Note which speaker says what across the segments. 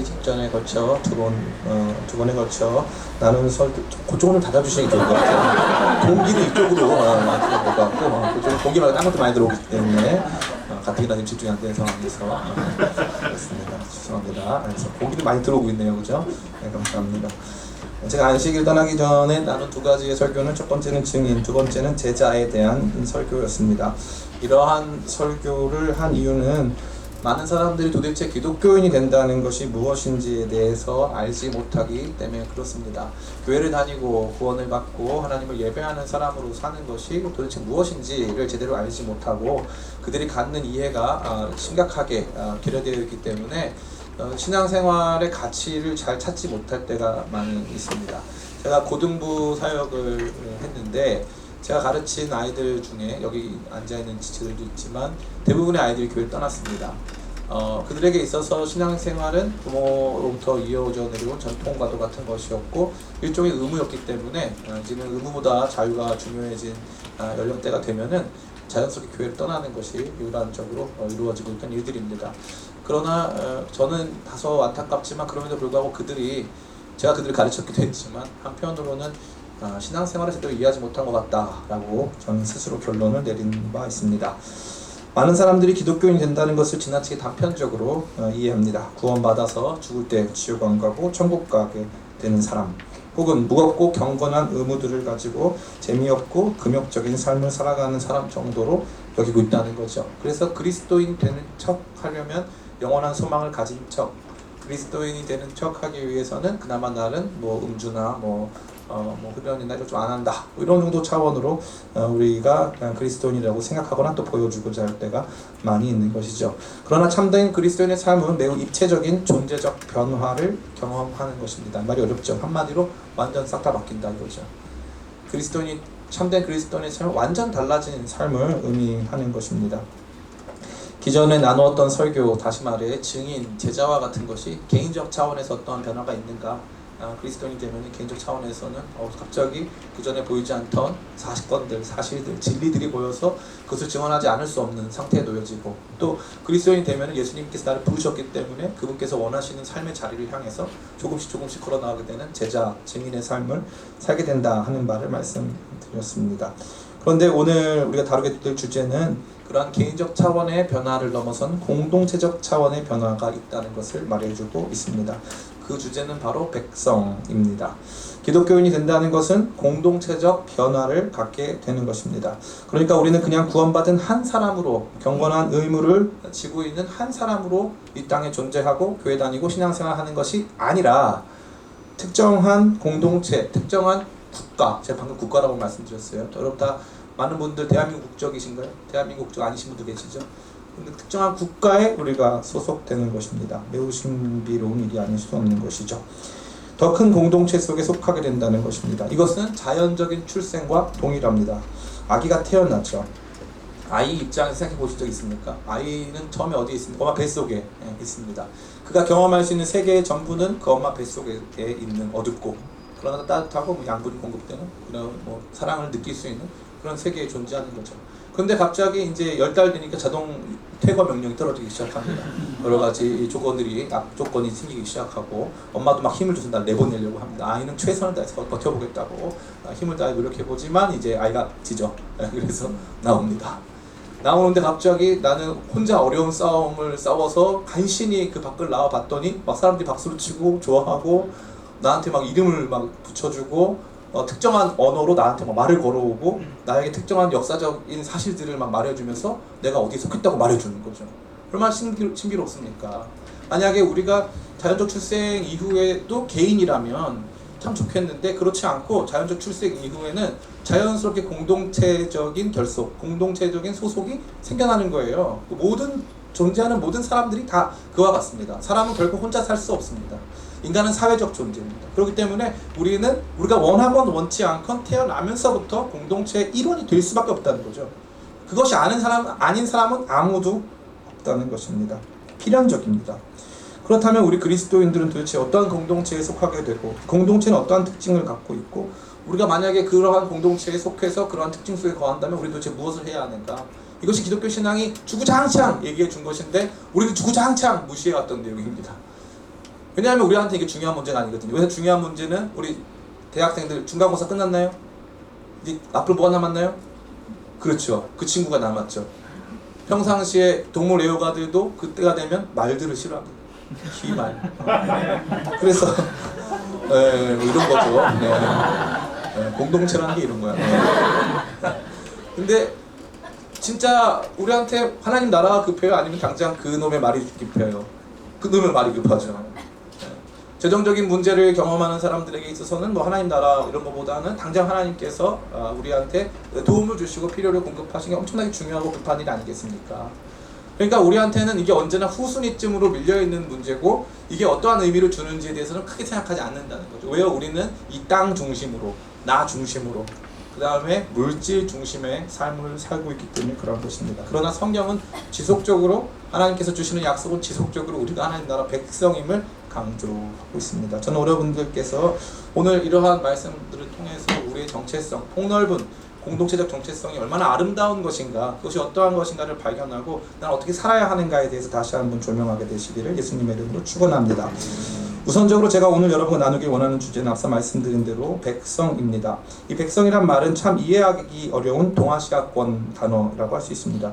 Speaker 1: 시작하기 직전에 걸쳐 두 번에 걸쳐 나누는 설교, 그쪽을 닫아주시는 게 좋을 것 같아요. 공기는 이쪽으로 들어갈 것 같고 그쪽은 공기 말고 딴 것도 많이 들어오기 때문에 가뜩이나 지금 집중이 안 되는 상황에서 그렇습니다. 죄송합니다. 그래서 공기도 많이 들어오고 있네요, 그죠? 네, 감사합니다. 제가 안식일 떠나기 전에 나눈 두 가지의 설교는 첫 번째는 증인, 두 번째는 제자에 대한 설교였습니다. 이러한 설교를 한 이유는 많은 사람들이 도대체 기독교인이 된다는 것이 무엇인지에 대해서 알지 못하기 때문에 그렇습니다. 교회를 다니고 구원을 받고 하나님을 예배하는 사람으로 사는 것이 도대체 무엇인지를 제대로 알지 못하고 그들이 갖는 이해가 심각하게 결여되어 있기 때문에 신앙생활의 가치를 잘 찾지 못할 때가 많이 있습니다. 제가 고등부 사역을 했는데 제가 가르친 아이들 중에 여기 앉아있는 지체들도 있지만 대부분의 아이들이 교회를 떠났습니다. 그들에게 있어서 신앙생활은 부모로부터 이어져 내려온 전통과도 같은 것이었고 일종의 의무였기 때문에 이제는 의무보다 자유가 중요해진 연령대가 되면은 자연스럽게 교회를 떠나는 것이 일반적으로 이루어지고 있던 일들입니다. 그러나 저는 다소 안타깝지만 그럼에도 불구하고 제가 그들을 가르쳤기도 했지만 한편으로는 신앙생활을 제대로 이해하지 못한 것 같다라고 저는 스스로 결론을 내린 바 있습니다. 많은 사람들이 기독교인이 된다는 것을 지나치게 단편적으로 이해합니다. 구원받아서 죽을 때 지옥 안 가고 천국 가게 되는 사람, 혹은 무겁고 경건한 의무들을 가지고 재미없고 금욕적인 삶을 살아가는 사람 정도로 여기고 있다는 거죠. 그래서 그리스도인 되는 척 하려면 영원한 소망을 가진 척, 그리스도인이 되는 척 하기 위해서는 그나마 나는 음주나 흡연이나 이런 좀 안 한다, 이런 정도 차원으로 우리가 그리스도인이라고 생각하거나 또 보여주고자 할 때가 많이 있는 것이죠. 그러나 참된 그리스도인의 삶은 매우 입체적인 존재적 변화를 경험하는 것입니다. 말이 어렵죠. 한마디로 완전 싹 다 바뀐다 이거죠. 참된 그리스도인의 삶은 완전 달라진 삶을 의미하는 것입니다. 기존에 나누었던 설교, 다시 말해 증인, 제자와 같은 것이 개인적 차원에서 어떠한 변화가 있는가? 그리스도인이 되면 개인적 차원에서는 갑자기 그전에 보이지 않던 사실들, 진리들이 보여서 그것을 증언하지 않을 수 없는 상태에 놓여지고, 또 그리스도인이 되면 예수님께서 나를 부르셨기 때문에 그분께서 원하시는 삶의 자리를 향해서 조금씩 걸어나가게 되는 제자, 증인의 삶을 살게 된다 하는 말을 말씀드렸습니다. 그런데 오늘 우리가 다루게 될 주제는 그러한 개인적 차원의 변화를 넘어선 공동체적 차원의 변화가 있다는 것을 말해주고 있습니다. 그 주제는 바로 백성입니다. 기독교인이 된다는 것은 공동체적 변화를 갖게 되는 것입니다. 그러니까 우리는 그냥 구원받은 한 사람으로, 경건한 의무를 지고 있는 한 사람으로 이 땅에 존재하고 교회 다니고 신앙생활하는 것이 아니라 특정한 공동체, 특정한 국가, 제가 방금 국가라고 말씀드렸어요. 여러분 다 많은 분들 대한민국 국적이신가요? 대한민국 국적 아니신 분도 계시죠? 근데 특정한 국가에 우리가 소속되는 것입니다. 매우 신비로운 일이 아닐 수 없는 것이죠. 더 큰 공동체 속에 속하게 된다는 것입니다. 이것은 자연적인 출생과 동일합니다. 아기가 태어났죠. 아이 입장에서 생각해 보신 적 있습니까? 아이는 처음에 어디에 있습니까? 엄마 뱃속에 있습니다. 그가 경험할 수 있는 세계의 전부는 그 엄마 뱃속에 있는 어둡고 그러나 따뜻하고 양분이 공급되는 그런 사랑을 느낄 수 있는 그런 세계에 존재하는 거죠. 그런데 갑자기 이제 10달 되니까 자동 퇴거 명령이 떨어지기 시작합니다. 여러 가지 악조건이 생기기 시작하고 엄마도 막 힘을 줘서 날 내보내려고 합니다. 아이는 최선을 다해서 버텨보겠다고 힘을 다해 노력해보지만 이제 아이가 지죠. 그래서 나옵니다. 나오는데 갑자기 나는 혼자 어려운 싸움을 싸워서 간신히 그 밖을 나와봤더니 막 사람들이 박수를 치고 좋아하고 나한테 막 이름을 막 붙여주고 특정한 언어로 나한테 막 말을 걸어오고 나에게 특정한 역사적인 사실들을 막 말해주면서 내가 어디에 속했다고 말해주는 거죠. 얼마나 신비롭습니까? 만약에 우리가 자연적 출생 이후에도 개인이라면 참 좋겠는데 그렇지 않고 자연적 출생 이후에는 자연스럽게 공동체적인 결속, 공동체적인 소속이 생겨나는 거예요. 존재하는 모든 사람들이 다 그와 같습니다. 사람은 결국 혼자 살 수 없습니다. 인간은 사회적 존재입니다. 그렇기 때문에 우리가 원하건 원치 않건 태어나면서부터 공동체의 일원이 될 수밖에 없다는 거죠. 그것이 아닌 사람은 아무도 없다는 것입니다. 필연적입니다. 그렇다면 우리 그리스도인들은 도대체 어떠한 공동체에 속하게 되고 공동체는 어떠한 특징을 갖고 있고 우리가 만약에 그러한 공동체에 속해서 그러한 특징 속에 거한다면 우리 도대체 무엇을 해야 하는가? 이것이 기독교 신앙이 주구장창 얘기해 준 것인데 우리는 주구장창 무시해왔던 내용입니다. 왜냐하면 우리한테 이게 중요한 문제가 아니거든요. 왜 중요한 문제는 우리 대학생들 중간고사 끝났나요? 이제 앞으로 뭐가 남았나요? 그렇죠. 그 친구가 남았죠. 평상시에 동물 애호가들도 그때가 되면 말들을 싫어합니다. 희말. 그래서 뭐 이런 거죠. 공동체라는 게 이런 거야. 근데 진짜 우리한테 하나님 나라가 급해요? 아니면 당장 그 놈의 말이 급해요? 그 놈의 말이 급하죠. 재정적인 문제를 경험하는 사람들에게 있어서는 뭐 하나님 나라 이런 것보다는 당장 하나님께서 우리한테 도움을 주시고 필요를 공급하시는 게 엄청나게 중요하고 급한 일 아니겠습니까? 그러니까 우리한테는 이게 언제나 후순위쯤으로 밀려있는 문제고 이게 어떠한 의미를 주는지에 대해서는 크게 생각하지 않는다는 거죠. 왜요? 우리는 이 땅 중심으로, 나 중심으로, 그 다음에 물질 중심의 삶을 살고 있기 때문에 그런 것입니다. 그러나 성경은 지속적으로 하나님께서 주시는 약속은 지속적으로 우리가 하나님 나라 백성임을 강조하고 있습니다. 저는 여러분들께서 오늘 이러한 말씀들을 통해서 우리의 정체성, 폭넓은 공동체적 정체성이 얼마나 아름다운 것인가, 그것이 어떠한 것인가를 발견하고 난 어떻게 살아야 하는가에 대해서 다시 한번 조명하게 되시기를 예수님의 이름으로 축원합니다. 우선적으로 제가 오늘 여러분과 나누기 원하는 주제는 앞서 말씀드린 대로 백성입니다. 이 백성이란 말은 참 이해하기 어려운 동아시아권 단어라고 할 수 있습니다.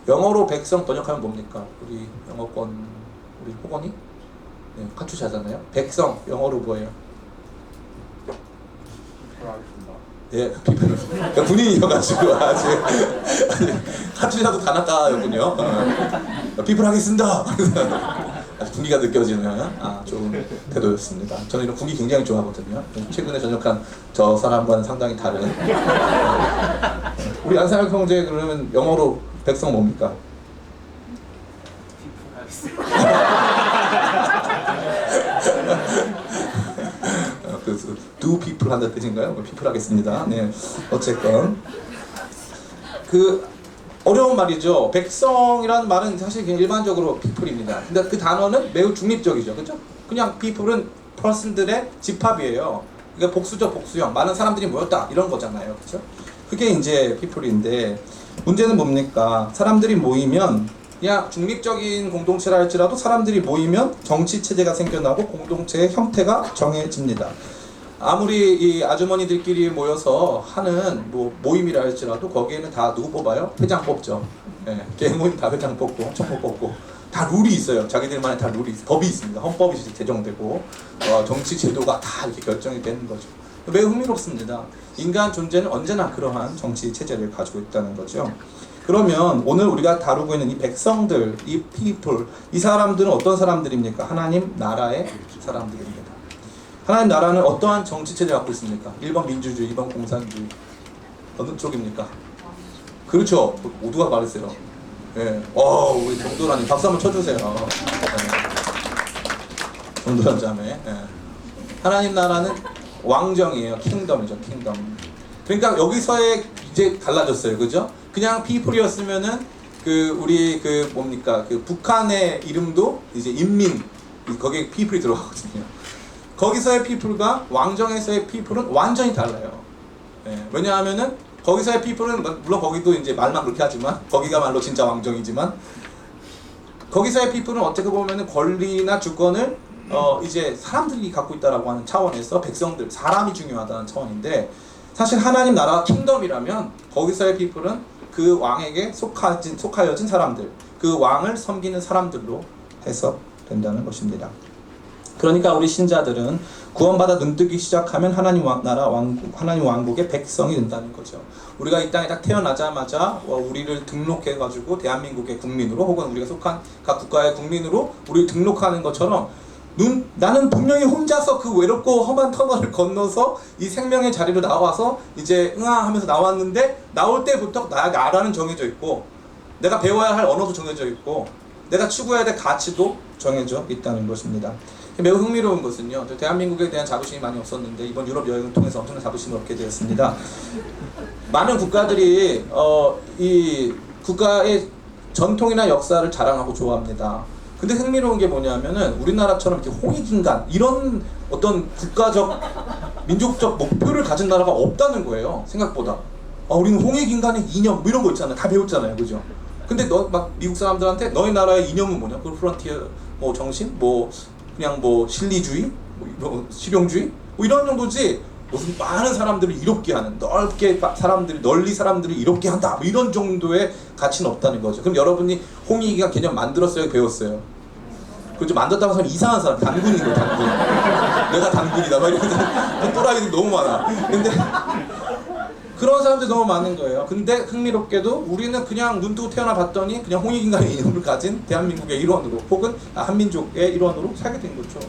Speaker 1: 영어로 백성 번역하면 뭡니까? 우리 영어권 우리 호건이? 네, 카투샤잖아요. 백성 영어로 뭐예요? 예, 비표를. 그러니까 군인이어가지고 아직 카투샤도 다나카였군요. 비표하겠습니다. 아주 군기가 느껴지는 좋은 태도였습니다. 저는 이런 군기 굉장히 좋아하거든요. 최근에 전역한 저 사람과는 상당히 다른. 우리 안상혁 형제 그러면 영어로 백성 뭡니까? 그래서 do people 한다는 뜻인가요? people 하겠습니다. 네, 어쨌건 어려운 말이죠. 백성이라는 말은 사실 그냥 일반적으로 people입니다. 근데 그 단어는 매우 중립적이죠. 그렇죠? 그냥 people은 person들의 집합이에요. 그러니까 복수적 복수형, 많은 사람들이 모였다 이런 거잖아요. 그렇죠? 그게 이제 people인데 문제는 뭡니까? 사람들이 모이면 그냥 중립적인 공동체라 할지라도 사람들이 모이면 정치 체제가 생겨나고 공동체의 형태가 정해집니다. 아무리 이 아주머니들끼리 모여서 하는 뭐 모임이라 할지라도 거기에는 다 누구 뽑아요? 회장 뽑죠. 예, 개모임 다 회장 뽑고 총무 뽑고 다 룰이 있어요. 자기들만의 다 룰이 법이 있습니다. 헌법이 제정되고 정치 제도가 다 이렇게 결정이 되는 거죠. 매우 흥미롭습니다. 인간 존재는 언제나 그러한 정치 체제를 가지고 있다는 거죠. 그러면 오늘 우리가 다루고 있는 이 백성들, 이 people, 이 사람들은 어떤 사람들입니까? 하나님 나라의 사람들입니다. 하나님 나라는 어떠한 정치체제를 갖고 있습니까? 1번 민주주의, 2번 공산주의. 어느 쪽입니까? 그렇죠. 모두가 말했어요. 예. 우리 정도라니 박수 한번 쳐주세요. 정도란 자매. 예. 하나님 나라는 왕정이에요. 킹덤이죠. 킹덤. 그러니까 여기서의 이제 달라졌어요. 그죠? 그냥 people이었으면은 우리 뭡니까? 북한의 이름도 이제 인민, 거기에 people이 들어가거든요. 거기서의 people과 왕정에서의 people은 완전히 달라요. 예, 왜냐하면은 거기서의 people은 물론 거기도 이제 말만 그렇게 하지만 거기가 말로 진짜 왕정이지만 거기서의 people은 어떻게 보면은 권리나 주권을 이제 사람들이 갖고 있다라고 하는 차원에서 백성들, 사람이 중요하다는 차원인데 사실 하나님 나라 킹덤이라면 거기서의 people은 그 왕에게 속하여진 사람들, 그 왕을 섬기는 사람들로 해석된다는 것입니다. 그러니까 우리 신자들은 구원받아 눈뜨기 시작하면 하나님 나라 왕국, 하나님 왕국의 백성이 된다는 거죠. 우리가 이 땅에 딱 태어나자마자 우리를 등록해가지고 대한민국의 국민으로 혹은 우리가 속한 각 국가의 국민으로 우리를 등록하는 것처럼 나는 분명히 혼자서 그 외롭고 험한 터널을 건너서 이 생명의 자리로 나와서 이제 하면서 나왔는데 나올 때부터 나라는 정해져 있고 내가 배워야 할 언어도 정해져 있고 내가 추구해야 될 가치도 정해져 있다는 것입니다. 매우 흥미로운 것은요. 대한민국에 대한 자부심이 많이 없었는데 이번 유럽 여행을 통해서 엄청난 자부심을 얻게 되었습니다. 많은 국가들이 이 국가의 전통이나 역사를 자랑하고 좋아합니다. 근데 흥미로운 게 뭐냐면은 우리나라처럼 이렇게 홍익인간 이런 어떤 국가적 민족적 목표를 가진 나라가 없다는 거예요. 생각보다. 우리는 홍익인간의 이념 뭐 이런 거 있잖아요. 다 배웠잖아요. 그죠? 근데 미국 사람들한테 너희 나라의 이념은 뭐냐? 그 프론티어 뭐 정신? 뭐 그냥 뭐 실리주의, 뭐 실용주의, 뭐 이런 정도지 무슨 많은 사람들을 이롭게 하는, 넓게 사람들이 널리 사람들을 이롭게 한다, 뭐 이런 정도의 가치는 없다는 거죠. 그럼 여러분이 홍익이가 개념 만들었어요, 배웠어요? 그렇죠. 만들었다고 하면 이상한 사람, 단군인 거예요, 단군. 내가 단군이다, 막 이런 또라이들 너무 많아. 근데 그런 사람들이 너무 많은 거예요. 근데 흥미롭게도 우리는 그냥 눈 뜨고 태어나 봤더니 그냥 홍익인간의 이름을 가진 대한민국의 일원으로, 혹은 한민족의 일원으로 살게 된 거죠.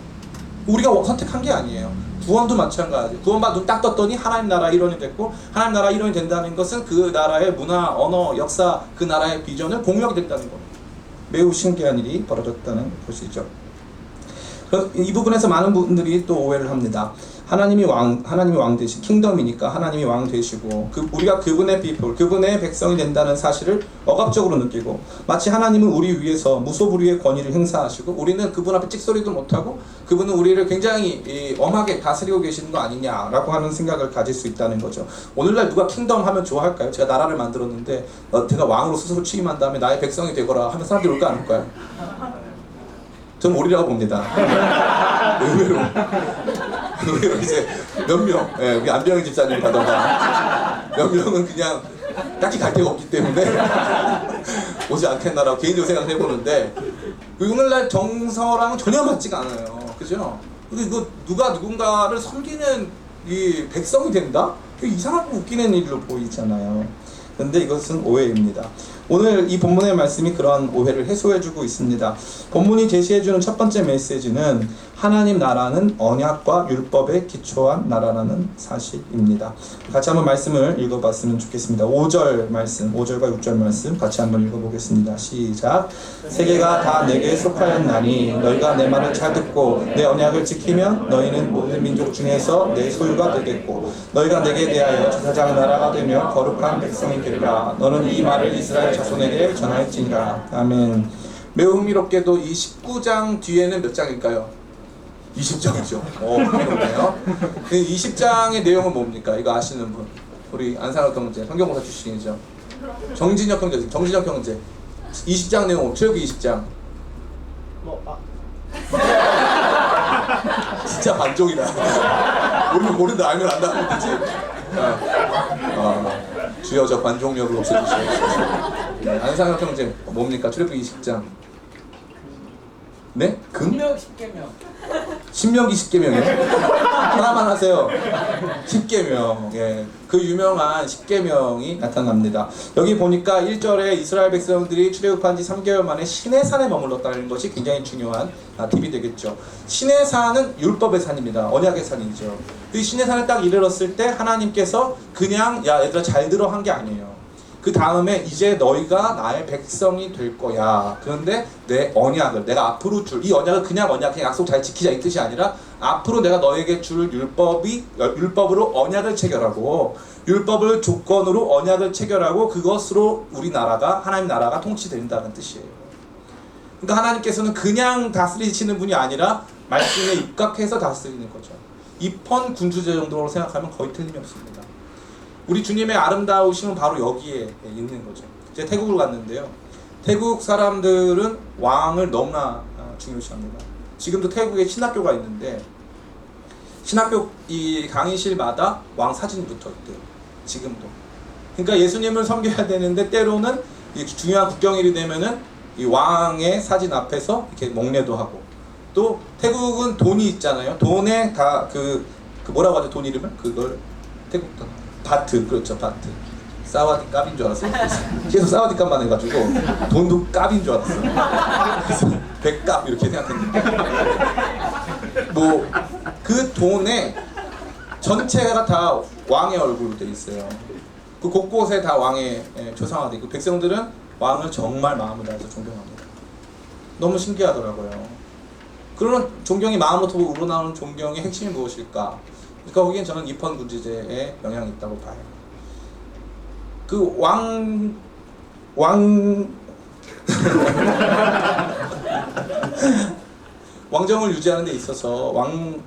Speaker 1: 우리가 선택한 게 아니에요. 구원도 마찬가지. 구원받아 눈 딱 떴더니 하나님 나라 일원이 됐고, 하나님 나라 일원이 된다는 것은 그 나라의 문화, 언어, 역사, 그 나라의 비전을 공유하게 됐다는 겁니다. 매우 신기한 일이 벌어졌다는 것이죠. 이 부분에서 많은 분들이 또 오해를 합니다. 하나님이 왕 되시, 킹덤이니까 하나님이 왕 되시고, 우리가 그분의 people, 그분의 백성이 된다는 사실을 억압적으로 느끼고, 마치 하나님은 우리 위에서 무소불위의 권위를 행사하시고, 우리는 그분 앞에 찍소리도 못하고, 그분은 우리를 굉장히 엄하게 다스리고 계시는 거 아니냐라고 하는 생각을 가질 수 있다는 거죠. 오늘날 누가 킹덤 하면 좋아할까요? 제가 나라를 만들었는데 제가 왕으로 스스로 취임한 다음에 나의 백성이 되거라 하면 사람들이 올까 안 올까요? 저는 오리라고 봅니다. 의외로 이제 몇 명, 우리 안병희 집사님 가던가 몇 명은 그냥 딱히 갈 데가 없기 때문에 오지 않겠나라고 개인적으로 생각을 해보는데, 오늘날 정서랑은 전혀 맞지가 않아요. 그죠? 이거 누가 누군가를 섬기는 이 백성이 된다? 이상하고 웃기는 일로 보이잖아요. 그런데 이것은 오해입니다. 오늘 이 본문의 말씀이 그런 오해를 해소해주고 있습니다. 본문이 제시해주는 첫 번째 메시지는 하나님 나라는 언약과 율법에 기초한 나라라는 사실입니다. 같이 한번 말씀을 읽어봤으면 좋겠습니다. 5절 말씀, 5절과 6절 말씀 같이 한번 읽어보겠습니다. 시작. 세계가 다 내게 속하였나니 너희가 내 말을 잘 듣고 내 언약을 지키면 너희는 모든 민족 중에서 내 소유가 되겠고, 너희가 내게 대하여 제사장 나라가 되며 거룩한 백성이 되리라. 너는 이 말을 이스라엘 자손에게 전할지니라. 아멘. 매우 흥미롭게도 이 19장 뒤에는 몇 장일까요? 20장이죠. 흥미롭네요. 20장의 내용은 뭡니까? 이거 아시는 분? 우리 안상혁 형제, 성경공사 출신이죠. 정진혁 형제, 정진혁 형제. 20장 내용, 출애굽기 20장. 진짜 반쪽이다. 모른다, 알면 안다 하면 되지. 주여 저 관종력을 없애주시옵소서. 안상혁 형제, 뭡니까? 출애굽기 20장. 네?
Speaker 2: 금명 10계명.
Speaker 1: 신명기 10계명이요? 하나만 하세요. 10계명. 예. 그 유명한 10계명이 나타납니다. 여기 보니까 1절에 이스라엘 백성들이 출애굽한 지 3개월 만에 시내산에 머물렀다는 것이 굉장히 중요한 팁이 되겠죠. 시내산은 율법의 산입니다. 언약의 산이죠. 그 시내산에 딱 이르렀을 때 하나님께서 그냥 야 얘들아 잘 들어 한 게 아니에요. 그 다음에 이제 너희가 나의 백성이 될 거야. 그런데 내 언약을 내가 앞으로 줄, 이 언약을 그냥 언약, 그냥 약속 잘 지키자 이 뜻이 아니라, 앞으로 내가 너에게 줄 율법으로 언약을 체결하고, 율법을 조건으로 언약을 체결하고, 그것으로 우리 나라가, 하나님 나라가 통치된다는 뜻이에요. 그러니까 하나님께서는 그냥 다스리시는 분이 아니라 말씀에 입각해서 다스리는 거죠. 입헌 군주제 정도로 생각하면 거의 틀림이 없습니다. 우리 주님의 아름다우심은 바로 여기에 있는 거죠. 제가 태국을 갔는데요. 태국 사람들은 왕을 너무나 중요시합니다. 지금도 태국에 신학교가 있는데, 신학교 이 강의실마다 왕 사진이 붙어 있대요. 지금도. 그러니까 예수님을 섬겨야 되는데 때로는 이 중요한 국경일이 되면은 이 왕의 사진 앞에서 이렇게 목례도 하고, 또 태국은 돈이 있잖아요. 돈에 다 그 뭐라고 하죠? 돈 이름을? 그걸 태국 돈. 바트, 그렇죠, 바트. 사와디 값인 줄 알았어요. 계속 사와디 값만 해가지고 돈도 값인 줄 알았어요. 그래서 백값 이렇게 생각했는데, 뭐 그 돈에 전체가 다 왕의 얼굴로 돼 있어요. 그 곳곳에 다 왕의 초상화돼 있고, 백성들은 왕을 정말 마음을 다해서 존경합니다. 너무 신기하더라고요. 그런 존경이 마음부터 우러나오는 존경의 핵심이 무엇일까? 그러니까 거기엔 저는 입헌 군주제의 영향이 있다고 봐요. 그 왕정을 유지하는 데 있어서,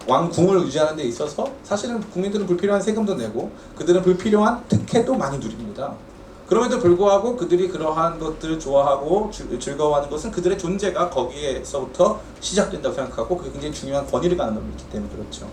Speaker 1: 왕궁을 유지하는 데 있어서 사실은 국민들은 불필요한 세금도 내고, 그들은 불필요한 특혜도 많이 누립니다. 그럼에도 불구하고 그들이 그러한 것들을 좋아하고 즐거워하는 것은 그들의 존재가 거기에서부터 시작된다고 생각하고 그게 굉장히 중요한 권위를 갖는 놈이기 때문에 그렇죠.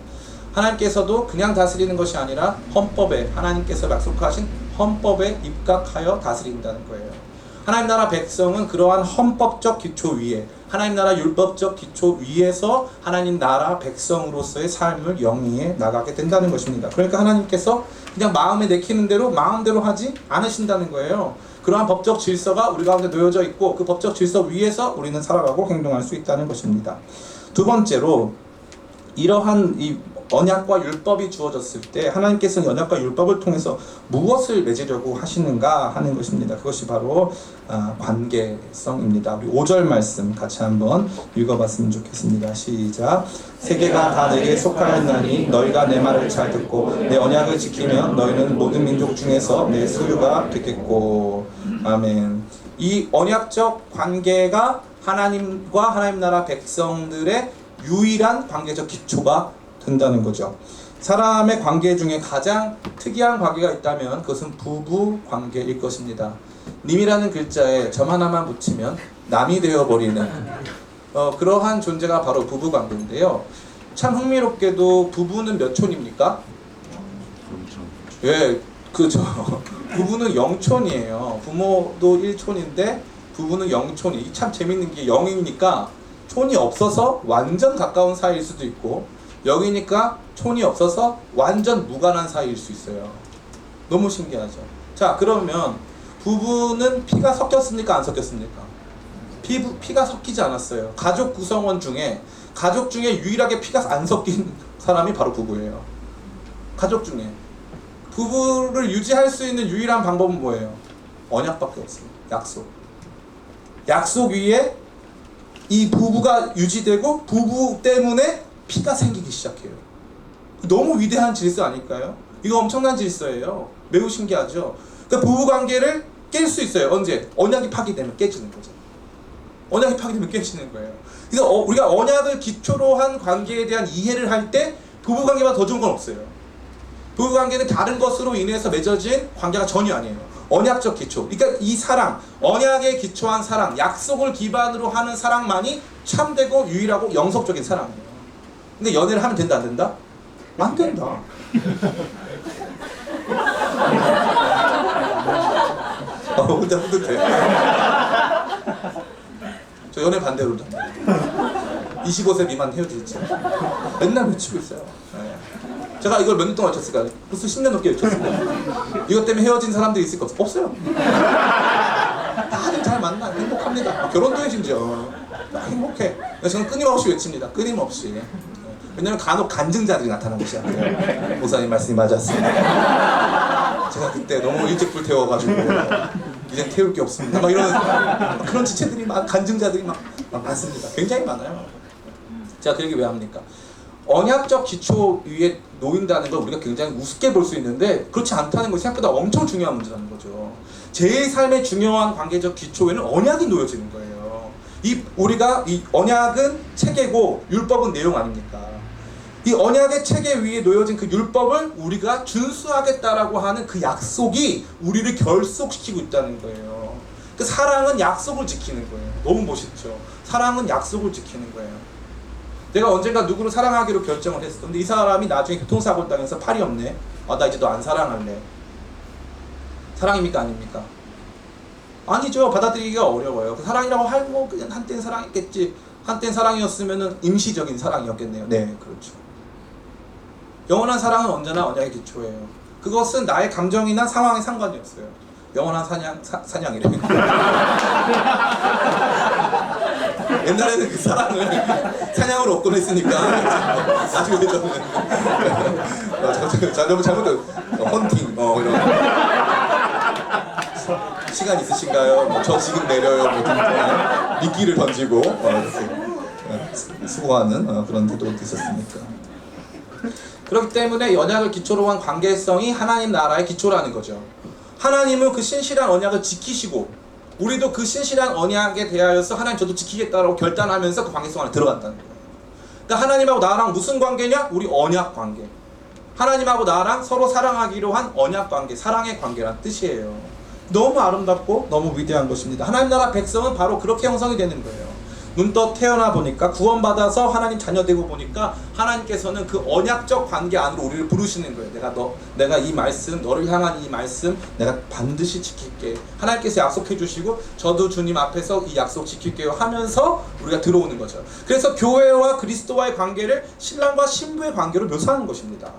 Speaker 1: 하나님께서도 그냥 다스리는 것이 아니라 헌법에, 하나님께서 약속하신 헌법에 입각하여 다스린다는 거예요. 하나님 나라 백성은 그러한 헌법적 기초 위에, 하나님 나라 율법적 기초 위에서 하나님 나라 백성으로서의 삶을 영위해 나가게 된다는 것입니다. 그러니까 하나님께서 그냥 마음에 내키는 대로 마음대로 하지 않으신다는 거예요. 그러한 법적 질서가 우리 가운데 놓여져 있고 그 법적 질서 위에서 우리는 살아가고 행동할 수 있다는 것입니다. 두 번째로, 이러한 이 언약과 율법이 주어졌을 때 하나님께서는 언약과 율법을 통해서 무엇을 맺으려고 하시는가 하는 것입니다. 그것이 바로 관계성입니다. 우리 5절 말씀 같이 한번 읽어봤으면 좋겠습니다. 시작. 세계가 다 내게 속하였나니 너희가 내 말을 잘 듣고 내 언약을 지키면 너희는 모든 민족 중에서 내 소유가 되겠고. 아멘. 이 언약적 관계가 하나님과 하나님 나라 백성들의 유일한 관계적 기초가 된다는 거죠. 사람의 관계 중에 가장 특이한 관계가 있다면 그것은 부부 관계일 것입니다. 님이라는 글자에 점 하나만 붙이면 남이 되어버리는 그러한 존재가 바로 부부 관계인데요. 참 흥미롭게도 부부는 몇 촌입니까? 예, 그죠. 부부는 0촌이에요. 부모도 1촌인데 부부는 0촌이. 참 재밌는 게 0이니까 촌이 없어서 완전 가까운 사이일 수도 있고 0이니까 촌이 없어서 완전 무관한 사이일 수 있어요. 너무 신기하죠. 자, 그러면 부부는 피가 섞였습니까? 안 섞였습니까? 피가 섞이지 않았어요. 가족 구성원 중에 유일하게 피가 안 섞인 사람이 바로 부부예요. 가족 중에. 부부를 유지할 수 있는 유일한 방법은 뭐예요? 언약밖에 없어요. 약속 위에 이 부부가 유지되고 부부 때문에 피가 생기기 시작해요. 너무 위대한 질서 아닐까요? 이거 엄청난 질서예요. 매우 신기하죠. 그러니까 부부관계를 깰 수 있어요. 언제? 언약이 파기되면 깨지는 거죠. 언약이 파기되면 깨지는 거예요. 그래서 우리가 언약을 기초로 한 관계에 대한 이해를 할 때 부부관계보다 더 좋은 건 없어요. 부부관계는 다른 것으로 인해서 맺어진 관계가 전혀 아니에요. 언약적 기초. 그러니까 이 사랑, 언약에 기초한 사랑, 약속을 기반으로 하는 사랑만이 참되고 유일하고 영속적인 사랑이에요. 근데 연애를 하면 된다 안 된다? 안 된다. 혼자 뿌듯해. 저 연애 반대로 25세 미만 헤어지지. 맨날 외치고 있어요. 네. 제가 이걸 몇 년 동안 외쳤을까요? 벌써 10년 넘게 외쳤어요. 이것 때문에 헤어진 사람들이 있을까? 없어요. 다들 잘 만나 행복합니다. 결혼도 해 심지어. 행복해. 저는 끊임없이 외칩니다. 끊임없이. 왜냐면 간혹 간증자들이 나타나기 시작해요. 목사님 말씀이 맞았습니다. 제가 그때 너무 일찍 불태워가지고 이젠 태울 게 없습니다. 막 이런 그런 지체들이 간증자들이 막 많습니다. 굉장히 많아요. 제가 그 얘기 왜 합니까? 언약적 기초 위에 놓인다는 걸 우리가 굉장히 우습게 볼 수 있는데 그렇지 않다는 것이 생각보다 엄청 중요한 문제라는 거죠. 제 삶의 중요한 관계적 기초에는 언약이 놓여지는 거예요. 우리가 이 언약은 체계고 율법은 내용 아닙니까? 이 언약의 체계 위에 놓여진 그 율법을 우리가 준수하겠다라고 하는 그 약속이 우리를 결속시키고 있다는 거예요. 그 사랑은 약속을 지키는 거예요. 너무 멋있죠. 사랑은 약속을 지키는 거예요. 내가 언젠가 누구를 사랑하기로 결정을 했어. 근데 이 사람이 나중에 교통사고를 당해서 팔이 없네. 나 이제 너 안 사랑할래. 사랑입니까? 아닙니까? 아니죠. 받아들이기가 어려워요. 그 사랑이라고 하고 그냥 한때는 사랑했겠지. 한때는 사랑이었으면 임시적인 사랑이었겠네요. 네, 그렇죠. 영원한 사랑은 언제나 언약의 기초예요. 그것은 나의 감정이나 상황에 상관이 없어요. 영원한 사냥이래. 옛날에는 그 사랑을 사냥으로 얻곤 했으니까 나중에 저는 너무 잘못된 헌팅 이런 시간 있으신가요? 저 지금 내려요. 미끼를 던지고 이렇게 수고하는 그런 태도가 있었으니까. 그렇기 때문에 언약을 기초로 한 관계성이 하나님 나라의 기초라는 거죠. 하나님은 그 신실한 언약을 지키시고 우리도 그 신실한 언약에 대하여서 하나님 저도 지키겠다라고 결단하면서 그 관계성 안에 들어갔다는 거예요. 그러니까 하나님하고 나랑 무슨 관계냐? 우리 언약 관계. 하나님하고 나랑 서로 사랑하기로 한 언약 관계, 사랑의 관계란 뜻이에요. 너무 아름답고 너무 위대한 것입니다. 하나님 나라 백성은 바로 그렇게 형성이 되는 거예요. 눈떠 태어나 보니까, 구원받아서 하나님 자녀 되고 보니까 하나님께서는 그 언약적 관계 안으로 우리를 부르시는 거예요. 내가 이 말씀, 너를 향한 이 말씀 내가 반드시 지킬게. 하나님께서 약속해 주시고 저도 주님 앞에서 이 약속 지킬게요 하면서 우리가 들어오는 거죠. 그래서 교회와 그리스도와의 관계를 신랑과 신부의 관계로 묘사하는 것입니다.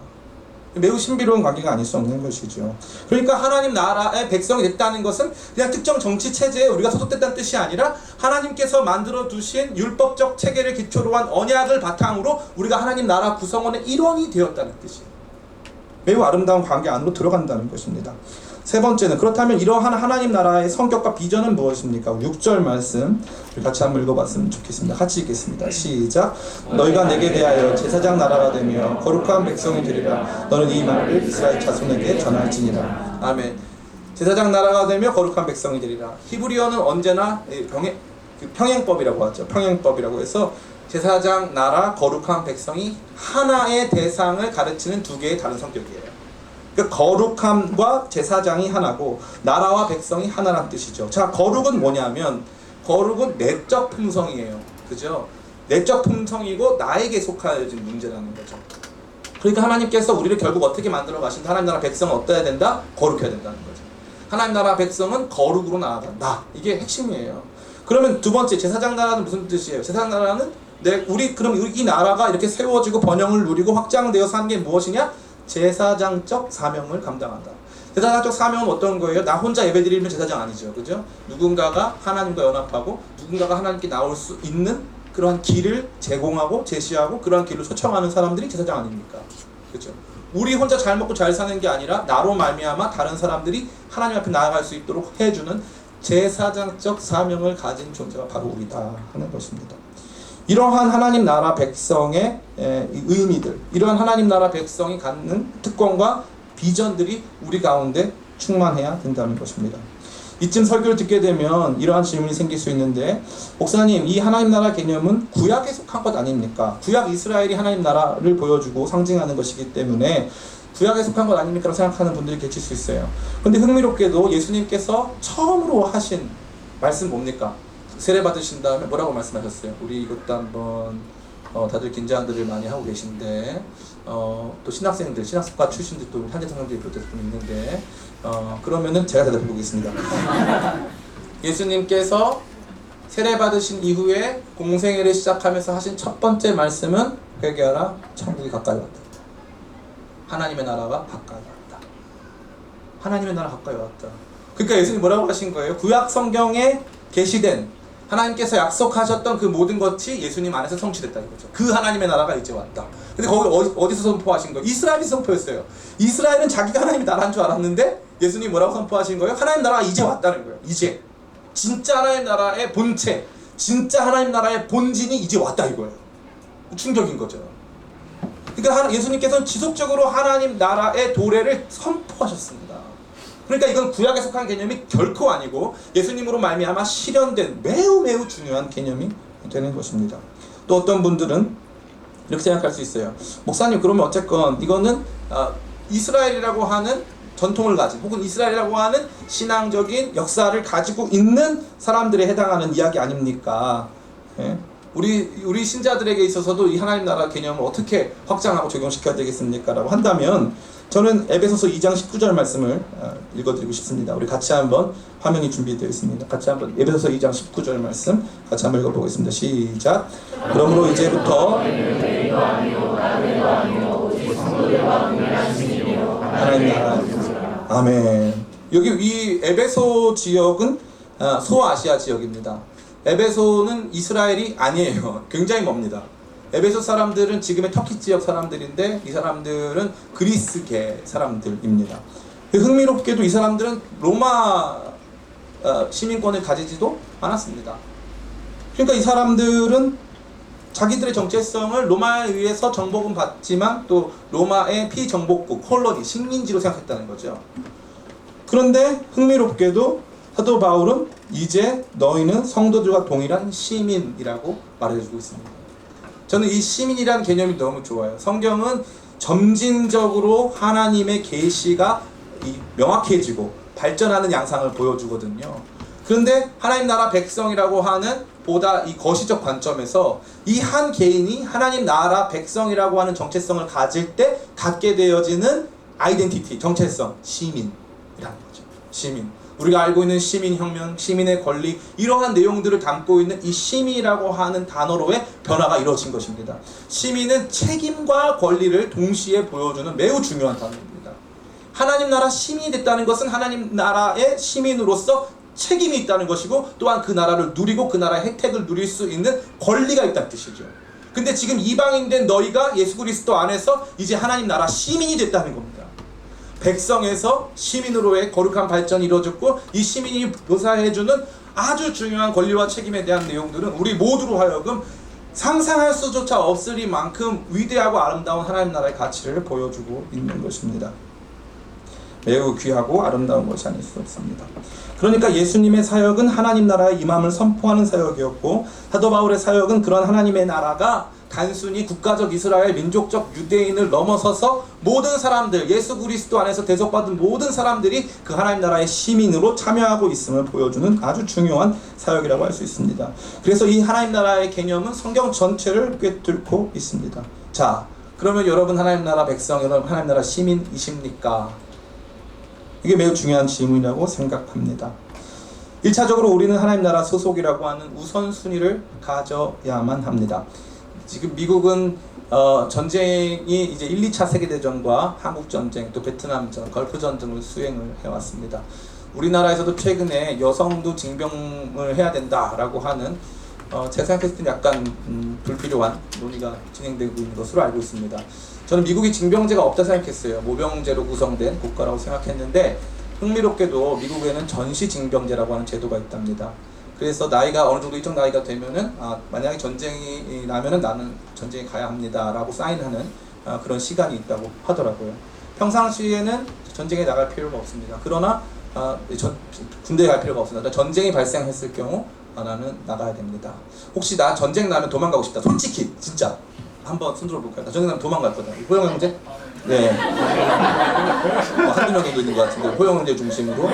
Speaker 1: 매우 신비로운 관계가 아닐 수 없는 것이죠. 그러니까 하나님 나라의 백성이 됐다는 것은 그냥 특정 정치 체제에 우리가 소속됐다는 뜻이 아니라 하나님께서 만들어 두신 율법적 체계를 기초로 한 언약을 바탕으로 우리가 하나님 나라 구성원의 일원이 되었다는 뜻이에요. 매우 아름다운 관계 안으로 들어간다는 것입니다. 세 번째는, 그렇다면 이러한 하나님 나라의 성격과 비전은 무엇입니까? 6절 말씀 같이 한번 읽어봤으면 좋겠습니다. 같이 읽겠습니다. 시작. 너희가 내게 대하여 제사장 나라가 되며 거룩한 백성이 되리라. 너는 이 말을 이스라엘 자손에게 전할지니라. 아멘. 제사장 나라가 되며 거룩한 백성이 되리라. 히브리어는 언제나 평행법이라고 하죠. 평행법이라고 해서 제사장 나라 거룩한 백성이 하나의 대상을 가르치는 두 개의 다른 성격이에요. 그러니까 거룩함과 제사장이 하나고 나라와 백성이 하나란 뜻이죠. 자, 거룩은 뭐냐면 거룩은 내적 품성이에요. 그죠? 내적 품성이고 나에게 속하여진 문제라는 거죠. 그러니까 하나님께서 우리를 결국 어떻게 만들어 가신다? 하나님 나라 백성은 어떠해야 된다? 거룩해야 된다는 거죠. 하나님 나라 백성은 거룩으로 나아간다. 이게 핵심이에요. 그러면 두 번째, 제사장 나라는 무슨 뜻이에요? 제사장 나라는 그럼 이 나라가 이렇게 세워지고 번영을 누리고 확장되어서 하는 게 무엇이냐? 제사장적 사명을 감당한다. 제사장적 사명은 어떤 거예요? 나 혼자 예배드리면 제사장 아니죠. 그죠? 누군가가 하나님과 연합하고 누군가가 하나님께 나올 수 있는 그러한 길을 제공하고 제시하고 그러한 길로 초청하는 사람들이 제사장 아닙니까? 그죠? 우리 혼자 잘 먹고 잘 사는 게 아니라 나로 말미암아 다른 사람들이 하나님 앞에 나아갈 수 있도록 해주는 제사장적 사명을 가진 존재가 바로 우리다 하는 것입니다. 이러한 하나님 나라 백성의 의미들, 이러한 하나님 나라 백성이 갖는 특권과 비전들이 우리 가운데 충만해야 된다는 것입니다. 이쯤 설교를 듣게 되면 이러한 질문이 생길 수 있는데, 목사님, 이 하나님 나라 개념은 구약에 속한 것 아닙니까? 구약 이스라엘이 하나님 나라를 보여주고 상징하는 것이기 때문에 구약에 속한 것 아닙니까? 라고 생각하는 분들이 계실 수 있어요. 그런데 흥미롭게도 예수님께서 처음으로 하신 말씀 뭡니까? 세례 받으신 다음에 뭐라고 말씀하셨어요? 우리 이것도 한번 다들 긴장들을 많이 하고 계신데 또 신학생들, 신학과 출신들 또 한대 성령들이 비롯해서 좀 있는데 그러면은 제가 대답해 보겠습니다. 예수님께서 세례 받으신 이후에 공생애를 시작하면서 하신 첫 번째 말씀은 회개하라, 천국이 가까이 왔다. 하나님의 나라가 가까이 왔다. 하나님의 나라가 가까이 왔다. 그러니까 예수님 뭐라고 하신 거예요? 구약 성경에 계시된 하나님께서 약속하셨던 그 모든 것이 예수님 안에서 성취됐다 이거죠. 그 하나님의 나라가 이제 왔다. 근데 거기 어디서 선포하신 거예요? 이스라엘이 선포했어요. 이스라엘은 자기가 하나님의 나라인 줄 알았는데 예수님 뭐라고 선포하신 거예요? 하나님 나라가 이제 왔다는 거예요. 이제 진짜 하나님 나라의 본체, 진짜 하나님 나라의 본진이 이제 왔다 이거예요. 충격인 거죠. 그러니까 예수님께서는 지속적으로 하나님 나라의 도래를 선포하셨습니다. 그러니까 이건 구약에 속한 개념이 결코 아니고 예수님으로 말미암아 실현된 매우 중요한 개념이 되는 것입니다. 또 어떤 분들은 이렇게 생각할 수 있어요. 목사님, 그러면 어쨌건 이거는 이스라엘이라고 하는 전통을 가진 혹은 이스라엘이라고 하는 신앙적인 역사를 가지고 있는 사람들에 해당하는 이야기 아닙니까? 예? 우리 신자들에게 있어서도 이 하나님 나라 개념을 어떻게 확장하고 적용시켜야 되겠습니까? 라고 한다면 저는 에베소서 2장 19절 말씀을 읽어드리고 싶습니다. 우리 같이 한번, 화면이 준비되어 있습니다. 같이 한번 에베소서 2장 19절 말씀 같이 한번 읽어보겠습니다. 시작. 그러므로 이제부터 하나님 나라. 아멘. 여기 이 에베소 지역은 소아시아 지역입니다. 에베소는 이스라엘이 아니에요. 굉장히 멉니다. 에베소 사람들은 지금의 터키 지역 사람들인데 이 사람들은 그리스계 사람들입니다. 흥미롭게도 이 사람들은 로마 시민권을 가지지도 않았습니다. 그러니까 이 사람들은 자기들의 정체성을 로마에 의해서 정복은 받지만 또 로마의 피정복국, 콜로니, 식민지로 생각했다는 거죠. 그런데 흥미롭게도 사도 바울은 이제 너희는 성도들과 동일한 시민이라고 말해주고 있습니다. 저는 이 시민이라는 개념이 너무 좋아요. 성경은 점진적으로 하나님의 계시가 명확해지고 발전하는 양상을 보여주거든요. 그런데 하나님 나라 백성이라고 하는 보다 이 거시적 관점에서 이 한 개인이 하나님 나라 백성이라고 하는 정체성을 가질 때 갖게 되어지는 아이덴티티, 정체성, 시민이라는 거죠. 시민. 우리가 알고 있는 시민혁명, 시민의 권리, 이러한 내용들을 담고 있는 이 시민이라고 하는 단어로의 변화가 이루어진 것입니다. 시민은 책임과 권리를 동시에 보여주는 매우 중요한 단어입니다. 하나님 나라 시민이 됐다는 것은 하나님 나라의 시민으로서 책임이 있다는 것이고, 또한 그 나라를 누리고 그 나라의 혜택을 누릴 수 있는 권리가 있다는 뜻이죠. 근데 지금 이방인된 너희가 예수 그리스도 안에서 이제 하나님 나라 시민이 됐다는 겁니다. 백성에서 시민으로의 거룩한 발전이 이루어졌고, 이 시민이 묘사해주는 아주 중요한 권리와 책임에 대한 내용들은 우리 모두로 하여금 상상할 수조차 없으리만큼 위대하고 아름다운 하나님 나라의 가치를 보여주고 있는 것입니다. 매우 귀하고 아름다운 것이 아닐 수 없습니다. 그러니까 예수님의 사역은 하나님 나라의 임함을 선포하는 사역이었고, 사도 바울의 사역은 그런 하나님의 나라가 단순히 국가적 이스라엘, 민족적 유대인을 넘어서서 모든 사람들, 예수 그리스도 안에서 대속받은 모든 사람들이 그 하나님 나라의 시민으로 참여하고 있음을 보여주는 아주 중요한 사역이라고 할 수 있습니다. 그래서 이 하나님 나라의 개념은 성경 전체를 꿰뚫고 있습니다. 자, 그러면 여러분 하나님 나라 백성, 여러분 하나님 나라 시민이십니까? 이게 매우 중요한 질문이라고 생각합니다. 1차적으로 우리는 하나님 나라 소속이라고 하는 우선순위를 가져야만 합니다. 지금 미국은 전쟁이 이제 1, 2차 세계대전과 한국전쟁, 또 베트남전, 걸프전 등을 수행을 해왔습니다. 우리나라에서도 최근에 여성도 징병을 해야 된다라고 하는 제가 생각했을 때 약간 불필요한 논의가 진행되고 있는 것으로 알고 있습니다. 저는 미국이 징병제가 없다 생각했어요. 모병제로 구성된 국가라고 생각했는데, 흥미롭게도 미국에는 전시징병제라고 하는 제도가 있답니다. 그래서 나이가 어느 정도 일정 나이가 되면은 만약에 전쟁이 나면은 나는 전쟁에 가야 합니다 라고 사인하는 그런 시간이 있다고 하더라고요. 평상시에는 전쟁에 나갈 필요가 없습니다. 그러나 군대에 갈 필요가 없습니다. 전쟁이 발생했을 경우 나는 나가야 됩니다. 혹시 나 전쟁 나면 도망가고 싶다, 솔직히 진짜 한번 손 들어볼까요? 나 전쟁 나면 도망갈 거다. 호영 형제? 네. 한두 명 정도 있는 것 같은데, 호영 형제 중심으로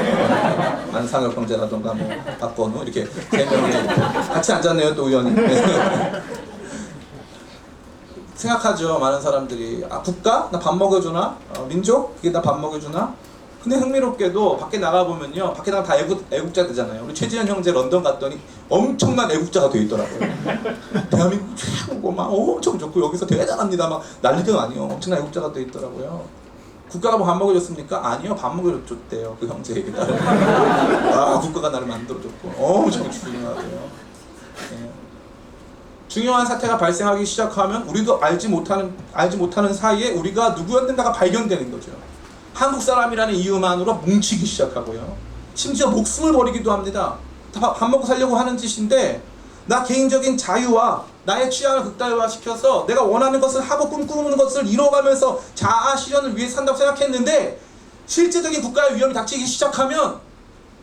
Speaker 1: 안상혁 형제라던가 뭐 박건우 이렇게 세 명이 같이 앉았네요, 또 우연히. 네. 생각하죠, 많은 사람들이. 국가? 나 밥 먹여주나? 민족? 이게 나 밥 먹여주나? 근데 흥미롭게도 밖에 나가보면요, 밖에 나가면 다 애국자들잖아요. 우리 최지현 형제 런던 갔더니 엄청난 애국자가 돼 있더라고요. 대한민국 최고고 막 엄청 좋고 여기서 대단합니다 막 난리도 아니요. 엄청난 애국자가 돼 있더라고요. 국가가 뭐 밥 먹여줬습니까? 아니요, 밥 먹여줬대요, 그 형제에게. 국가가 나를 만들어줬고 엄청 중요하대요. 네. 중요한 사태가 발생하기 시작하면 우리도 알지 못하는 사이에 우리가 누구였는가가 발견되는 거죠. 한국 사람이라는 이유만으로 뭉치기 시작하고요. 심지어 목숨을 버리기도 합니다. 다 밥 먹고 살려고 하는 짓인데, 나 개인적인 자유와 나의 취향을 극다화시켜서 내가 원하는 것을 하고 꿈꾸는 것을 이뤄가면서 자아 실현을 위해 산다고 생각했는데, 실제적인 국가의 위험이 닥치기 시작하면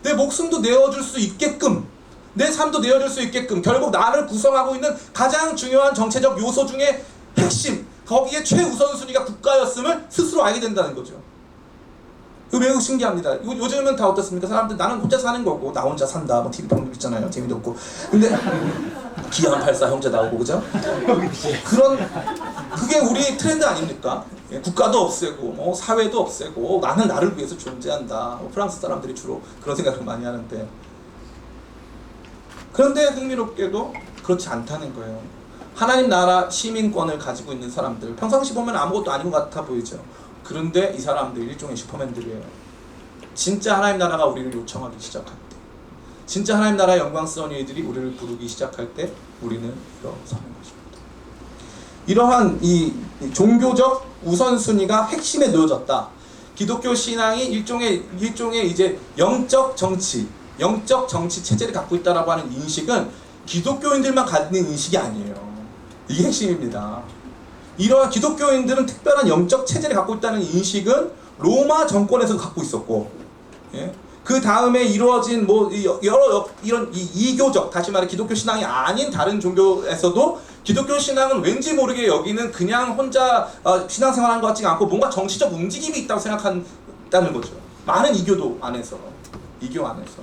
Speaker 1: 내 목숨도 내어줄 수 있게끔, 내 삶도 내어줄 수 있게끔, 결국 나를 구성하고 있는 가장 중요한 정체적 요소 중에 핵심, 거기에 최우선순위가 국가였음을 스스로 알게 된다는 거죠. 이거 매우 신기합니다. 요즘은 다 어떻습니까? 사람들 나는 혼자 사는 거고, 나 혼자 산다, 뭐 TV 방송 있잖아요, 재미도 없고. 근데 기안 84 형제 나오고, 그죠? 그게 우리 트렌드 아닙니까? 국가도 없애고, 뭐 사회도 없애고, 나는 나를 위해서 존재한다. 프랑스 사람들이 주로 그런 생각을 많이 하는데, 그런데 흥미롭게도 그렇지 않다는 거예요. 하나님 나라 시민권을 가지고 있는 사람들, 평상시 보면 아무것도 아닌 것 같아 보이죠. 그런데 이 사람들 일종의 슈퍼맨들이에요. 진짜 하나님 나라가 우리를 요청하기 시작할 때, 진짜 하나님 나라의 영광스러운 이들이 우리를 부르기 시작할 때 우리는 일어서는 것입니다. 이러한 이 종교적 우선순위가 핵심에 놓여졌다. 기독교 신앙이 일종의 이제 영적 정치 체제를 갖고 있다라고 하는 인식은 기독교인들만 갖는 인식이 아니에요. 이게 핵심입니다. 이러한 기독교인들은 특별한 영적 체제를 갖고 있다는 인식은 로마 정권에서 갖고 있었고, 예? 그 다음에 이루어진 뭐 여러 이런 이교적, 다시 말해 기독교 신앙이 아닌 다른 종교에서도 기독교 신앙은 왠지 모르게 여기는 그냥 혼자 신앙생활한 것 같지가 않고 뭔가 정치적 움직임이 있다고 생각한다는 거죠. 많은 이교도 안에서. 이교 안에서.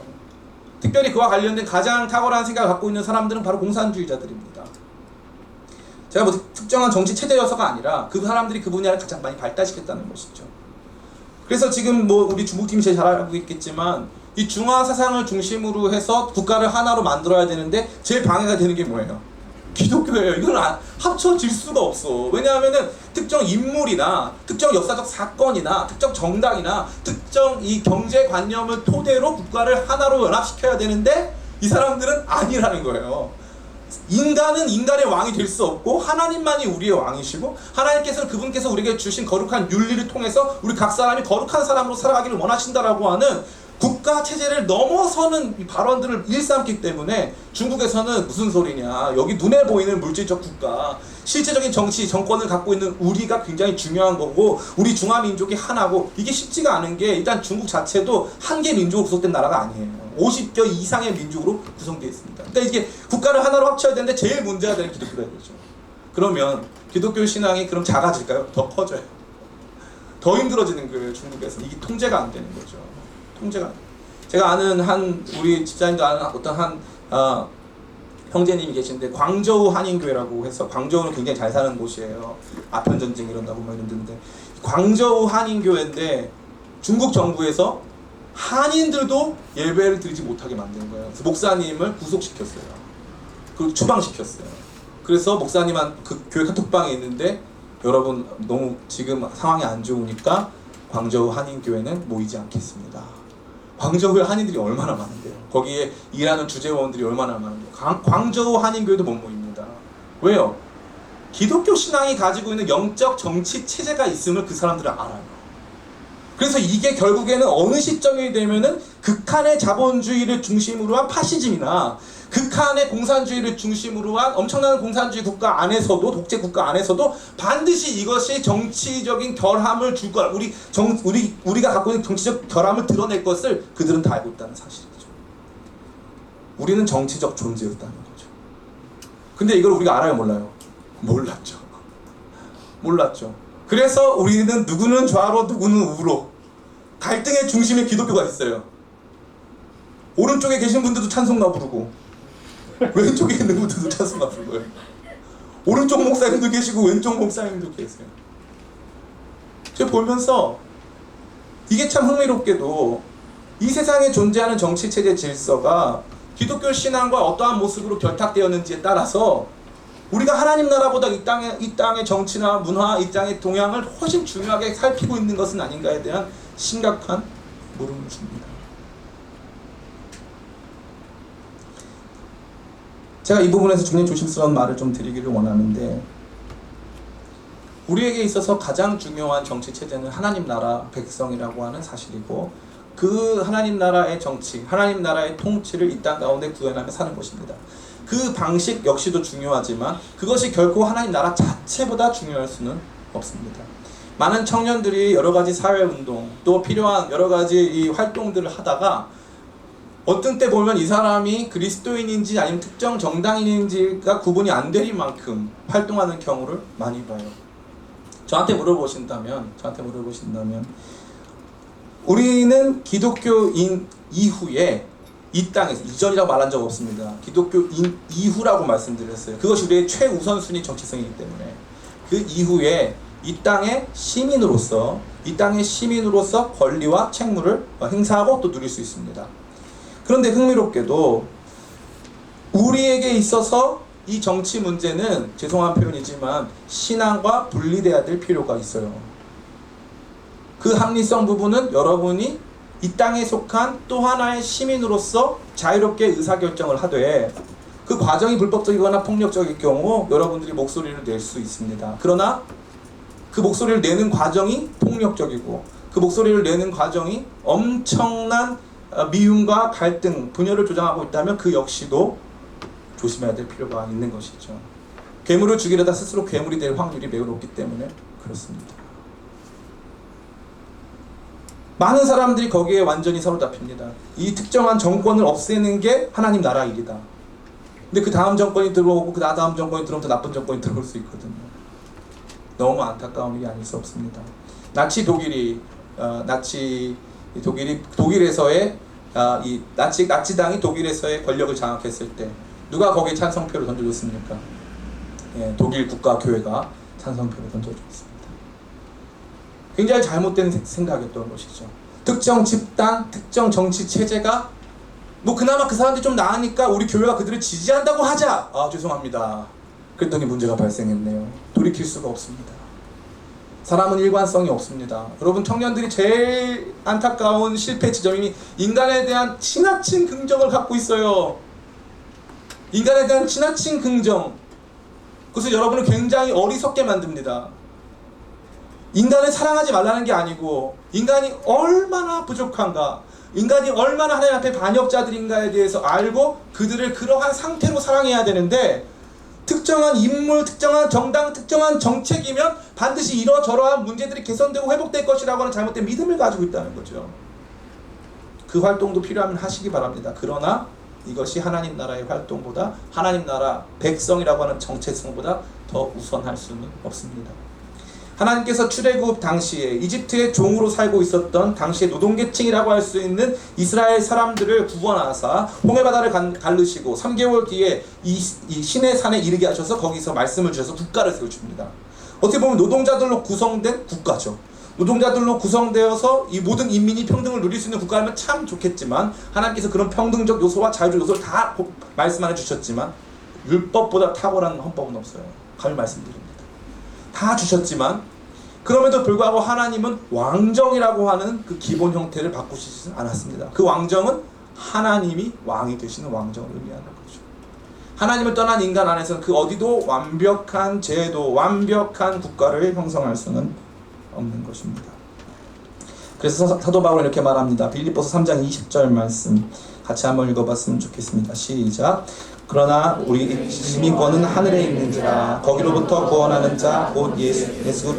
Speaker 1: 특별히 그와 관련된 가장 탁월한 생각을 갖고 있는 사람들은 바로 공산주의자들입니다. 제가 뭐 특정한 정치 체제여서가 아니라 그 사람들이 그 분야를 가장 많이 발달시켰다는 것이죠. 그래서 지금 뭐 우리 중국팀이 제일 잘 알고 있겠지만 이 중화 사상을 중심으로 해서 국가를 하나로 만들어야 되는데 제일 방해가 되는 게 뭐예요? 기독교예요. 이건 합쳐질 수가 없어. 왜냐하면은 특정 인물이나 특정 역사적 사건이나 특정 정당이나 특정 이 경제관념을 토대로 국가를 하나로 연합시켜야 되는데 이 사람들은 아니라는 거예요. 인간은 인간의 왕이 될 수 없고 하나님만이 우리의 왕이시고 하나님께서는 그분께서 우리에게 주신 거룩한 윤리를 통해서 우리 각 사람이 거룩한 사람으로 살아가기를 원하신다라고 하는 국가 체제를 넘어서는 발언들을 일삼기 때문에 중국에서는 무슨 소리냐, 여기 눈에 보이는 물질적 국가, 실제적인 정치 정권을 갖고 있는 우리가 굉장히 중요한 거고 우리 중화민족이 하나고, 이게 쉽지가 않은 게 일단 중국 자체도 한 개 민족으로 구성된 나라가 아니에요. 50개 이상의 민족으로 구성되어 있습니다. 그러니까 이게 국가를 하나로 합쳐야 되는데 제일 문제가 되는 기독교가 되죠. 그러면 기독교 신앙이 그럼 작아질까요? 더 커져요. 더 힘들어지는 거예요. 중국에서 이게 통제가 안 되는 거죠. 통제가. 제가 아는 한 우리 집사님도 아는 어떤 한 형제님이 계신데 광저우 한인교회라고 해서, 광저우는 굉장히 잘 사는 곳이에요. 아편 전쟁 일어나고 뭐 이런데 광저우 한인교회인데 중국 정부에서 한인들도 예배를 드리지 못하게 만든 거예요. 그래서 목사님을 구속시켰어요. 그리고 추방시켰어요. 그래서 목사님한 그 교회 카톡방에 있는데, 여러분 너무 지금 상황이 안 좋으니까 광저우 한인교회는 모이지 않겠습니다. 광저우에 한인들이 얼마나 많은데요. 거기에 일하는 주재원들이 얼마나 많은데요. 광저우 한인교회도 못 모입니다. 왜요? 기독교 신앙이 가지고 있는 영적 정치 체제가 있음을 그 사람들은 알아요. 그래서 이게 결국에는 어느 시점이 되면은 극한의 자본주의를 중심으로 한 파시즘이나 극한의 공산주의를 중심으로 한 엄청난 공산주의 국가 안에서도, 독재 국가 안에서도 반드시 이것이 정치적인 결함을 줄 걸, 우리가 갖고 있는 정치적 결함을 드러낼 것을 그들은 다 알고 있다는 사실이죠. 우리는 정치적 존재였다는 거죠. 근데 이걸 우리가 알아요, 몰라요? 몰랐죠. 몰랐죠. 그래서 우리는 누구는 좌로 누구는 우로, 갈등의 중심에 기독교가 있어요. 오른쪽에 계신 분들도 찬송가 부르고 왼쪽에 있는 분들도 찬송가 부르고요. 오른쪽 목사님도 계시고 왼쪽 목사님도 계세요. 제가 보면서 이게 참 흥미롭게도 이 세상에 존재하는 정치체제 질서가 기독교 신앙과 어떠한 모습으로 결탁되었는지에 따라서 우리가 하나님 나라보다 이 땅의 정치나 문화, 이 땅의 동향을 훨씬 중요하게 살피고 있는 것은 아닌가에 대한 심각한 물음을 줍니다. 제가 이 부분에서 굉장히 조심스러운 말을 좀 드리기를 원하는데, 우리에게 있어서 가장 중요한 정치 체제는 하나님 나라 백성이라고 하는 사실이고, 그 하나님 나라의 정치, 하나님 나라의 통치를 이 땅 가운데 구현하며 사는 것입니다. 그 방식 역시도 중요하지만 그것이 결코 하나님 나라 자체보다 중요할 수는 없습니다. 많은 청년들이 여러 가지 사회운동, 또 필요한 여러 가지 이 활동들을 하다가 어떤 때 보면 이 사람이 그리스도인인지 아니면 특정 정당인인지가 구분이 안 되는 만큼 활동하는 경우를 많이 봐요. 저한테 물어보신다면 우리는 기독교인 이후에 이 땅에서, 이전이라고 말한 적 없습니다. 기독교인 이후라고 말씀드렸어요. 그것이 우리의 최우선순위 정체성이기 때문에 그 이후에 이 땅의 시민으로서 권리와 책무를 행사하고 또 누릴 수 있습니다. 그런데 흥미롭게도 우리에게 있어서 이 정치 문제는, 죄송한 표현이지만, 신앙과 분리돼야 될 필요가 있어요. 그 합리성 부분은 여러분이 이 땅에 속한 또 하나의 시민으로서 자유롭게 의사결정을 하되, 그 과정이 불법적이거나 폭력적일 경우 여러분들이 목소리를 낼 수 있습니다. 그러나 그 목소리를 내는 과정이 폭력적이고 그 목소리를 내는 과정이 엄청난 미움과 갈등, 분열을 조장하고 있다면 그 역시도 조심해야 될 필요가 있는 것이죠. 괴물을 죽이려다 스스로 괴물이 될 확률이 매우 높기 때문에 그렇습니다. 많은 사람들이 거기에 완전히 사로잡힙니다. 이 특정한 정권을 없애는 게 하나님 나라 일이다. 근데 그 다음 정권이 들어오고 그 다음 정권이 들어오면 더 나쁜 정권이 들어올 수 있거든요. 너무 안타까운 일이 아닐 수 없습니다. 나치 독일에서의 이 나치당이 독일에서의 권력을 장악했을 때 누가 거기에 찬성표를 던져줬습니까? 예, 독일 국가교회가 찬성표를 던져줬습니다. 굉장히 잘못된 생각이었던 것이죠. 특정 집단, 특정 정치 체제가 뭐 그나마 그 사람들이 좀 나으니까 우리 교회가 그들을 지지한다고 하자. 죄송합니다. 그랬더니 문제가 발생했네요. 돌이킬 수가 없습니다. 사람은 일관성이 없습니다. 여러분, 청년들이 제일 안타까운 실패 지점이 인간에 대한 지나친 긍정을 갖고 있어요. 인간에 대한 지나친 긍정, 그것을 여러분을 굉장히 어리석게 만듭니다. 인간을 사랑하지 말라는 게 아니고 인간이 얼마나 부족한가, 인간이 얼마나 하나님 앞에 반역자들인가에 대해서 알고 그들을 그러한 상태로 사랑해야 되는데, 특정한 인물, 특정한 정당, 특정한 정책이면 반드시 이러저러한 문제들이 개선되고 회복될 것이라고 하는 잘못된 믿음을 가지고 있다는 거죠. 그 활동도 필요하면 하시기 바랍니다. 그러나 이것이 하나님 나라의 활동보다, 하나님 나라 백성이라고 하는 정체성보다 더 우선할 수는 없습니다. 하나님께서 출애굽 당시에 이집트의 종으로 살고 있었던 당시의 노동계층이라고 할 수 있는 이스라엘 사람들을 구원하사 홍해바다를 가르시고 3개월 뒤에 이 시내 산에 이르게 하셔서 거기서 말씀을 주셔서 국가를 세우십니다. 어떻게 보면 노동자들로 구성된 국가죠. 노동자들로 구성되어서 이 모든 인민이 평등을 누릴 수 있는 국가라면 참 좋겠지만, 하나님께서 그런 평등적 요소와 자유적 요소를 다 말씀 안에 주셨지만 율법보다 탁월한 헌법은 없어요. 감히 말씀드립니다. 다 주셨지만 그럼에도 불구하고 하나님은 왕정이라고 하는 그 기본 형태를 바꾸시지 않았습니다. 그 왕정은 하나님이 왕이 되시는 왕정을 의미하는 거죠. 하나님을 떠난 인간 안에서는 그 어디도 완벽한 제도, 완벽한 국가를 형성할 수는 없는 것입니다. 그래서 사도 바울은 이렇게 말합니다. 빌립보서 3장 20절 말씀 같이 한번 읽어봤으면 좋겠습니다. 시작. 그러나 우리 시민권은 하늘에 있는지라 거기로부터 구원하는 자 곧 예수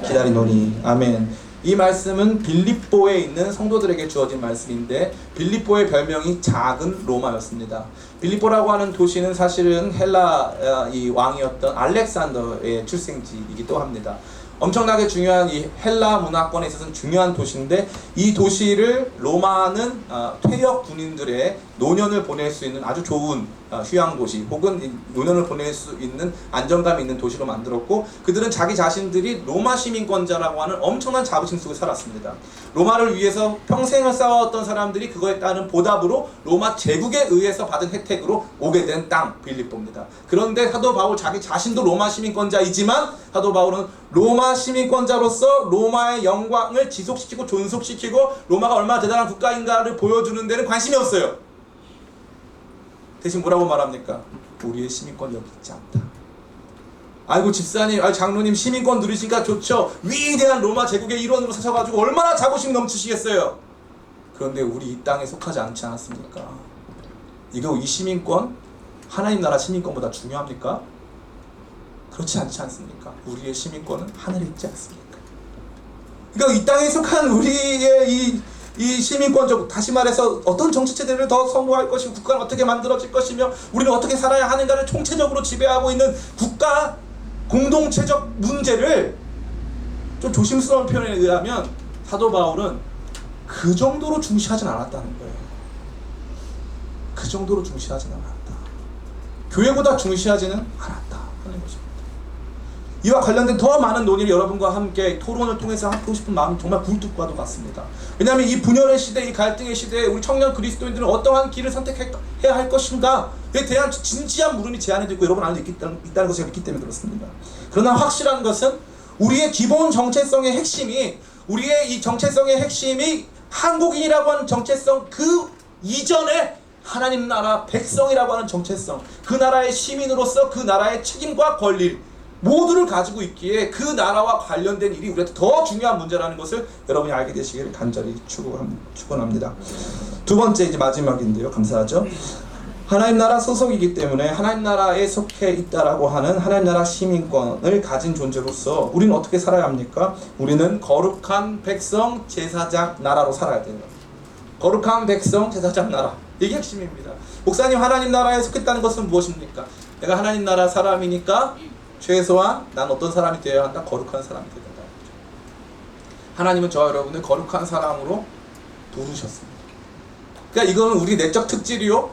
Speaker 1: 기다리노니. 아멘. 이 말씀은 빌립보에 있는 성도들에게 주어진 말씀인데, 빌립보의 별명이 작은 로마였습니다. 빌립보라고 하는 도시는 사실은 헬라 이 왕이었던 알렉산더의 출생지이기도 합니다. 엄청나게 중요한 이 헬라 문화권에 있어서는 중요한 도시인데, 이 도시를 로마는 퇴역 군인들의 노년을 보낼 수 있는 아주 좋은 휴양 도시, 혹은 노년을 보낼 수 있는 안정감 있는 도시로 만들었고, 그들은 자기 자신들이 로마 시민권자라고 하는 엄청난 자부심 속에 살았습니다. 로마를 위해서 평생을 싸웠던 사람들이 그거에 따른 보답으로 로마 제국에 의해서 받은 혜택으로 오게 된 땅, 빌립보입니다. 그런데 사도 바울 자기 자신도 로마 시민권자이지만, 사도 바울은 로마 시민권자로서 로마의 영광을 지속시키고 존속시키고 로마가 얼마나 대단한 국가인가를 보여주는 데는 관심이 없어요. 대신 뭐라고 말합니까? 우리의 시민권 여기 있지 않다. 아이고 집사님, 장로님 시민권 누리시니까 좋죠. 위대한 로마 제국의 일원으로 사셔가지고 얼마나 자부심 넘치시겠어요. 그런데 우리 이 땅에 속하지 않지 않았습니까? 이 시민권 하나님 나라 시민권보다 중요합니까? 그렇지 않지 않습니까? 우리의 시민권은 하늘에 있지 않습니까? 그러니까 이 땅에 속한 우리의 이 시민권적, 다시 말해서 어떤 정치체제를 더 선호할 것이고 국가는 어떻게 만들어질 것이며 우리는 어떻게 살아야 하는가를 총체적으로 지배하고 있는 국가 공동체적 문제를, 좀 조심스러운 표현에 의하면 사도 바울은 그 정도로 중시하진 않았다는 거예요. 그 정도로 중시하진 않았다. 교회보다 중시하지는 않았다 하는 것입니다. 이와 관련된 더 많은 논의를 여러분과 함께 토론을 통해서 하고 싶은 마음이 정말 굴뚝과도 같습니다. 왜냐하면 이 분열의 시대, 이 갈등의 시대에 우리 청년 그리스도인들은 어떠한 길을 선택해야 할 것인가에 대한 진지한 물음이 제 안에도 있고 여러분 안에도 있다는 것을 믿기 때문에 그렇습니다. 그러나 확실한 것은 우리의 기본 정체성의 핵심이, 우리의 이 정체성의 핵심이 한국인이라고 하는 정체성 그 이전에 하나님 나라 백성이라고 하는 정체성, 그 나라의 시민으로서 그 나라의 책임과 권리 모두를 가지고 있기에 그 나라와 관련된 일이 우리한테 더 중요한 문제라는 것을 여러분이 알게 되시기를 간절히 축원합니다. 두 번째, 이제 마지막인데요. 감사하죠. 하나님 나라 소속이기 때문에 하나님 나라에 속해 있다라고 하는 하나님 나라 시민권을 가진 존재로서 우리는 어떻게 살아야 합니까? 우리는 거룩한 백성 제사장 나라로 살아야 돼요. 거룩한 백성 제사장 나라, 이게 핵심입니다. 목사님, 하나님 나라에 속했다는 것은 무엇입니까? 내가 하나님 나라 사람이니까 최소한 난 어떤 사람이 되어야 한다? 거룩한 사람이 되어야 한다. 하나님은 저와 여러분을 거룩한 사람으로 부르셨습니다. 그러니까 이거는 우리 내적 특질이요.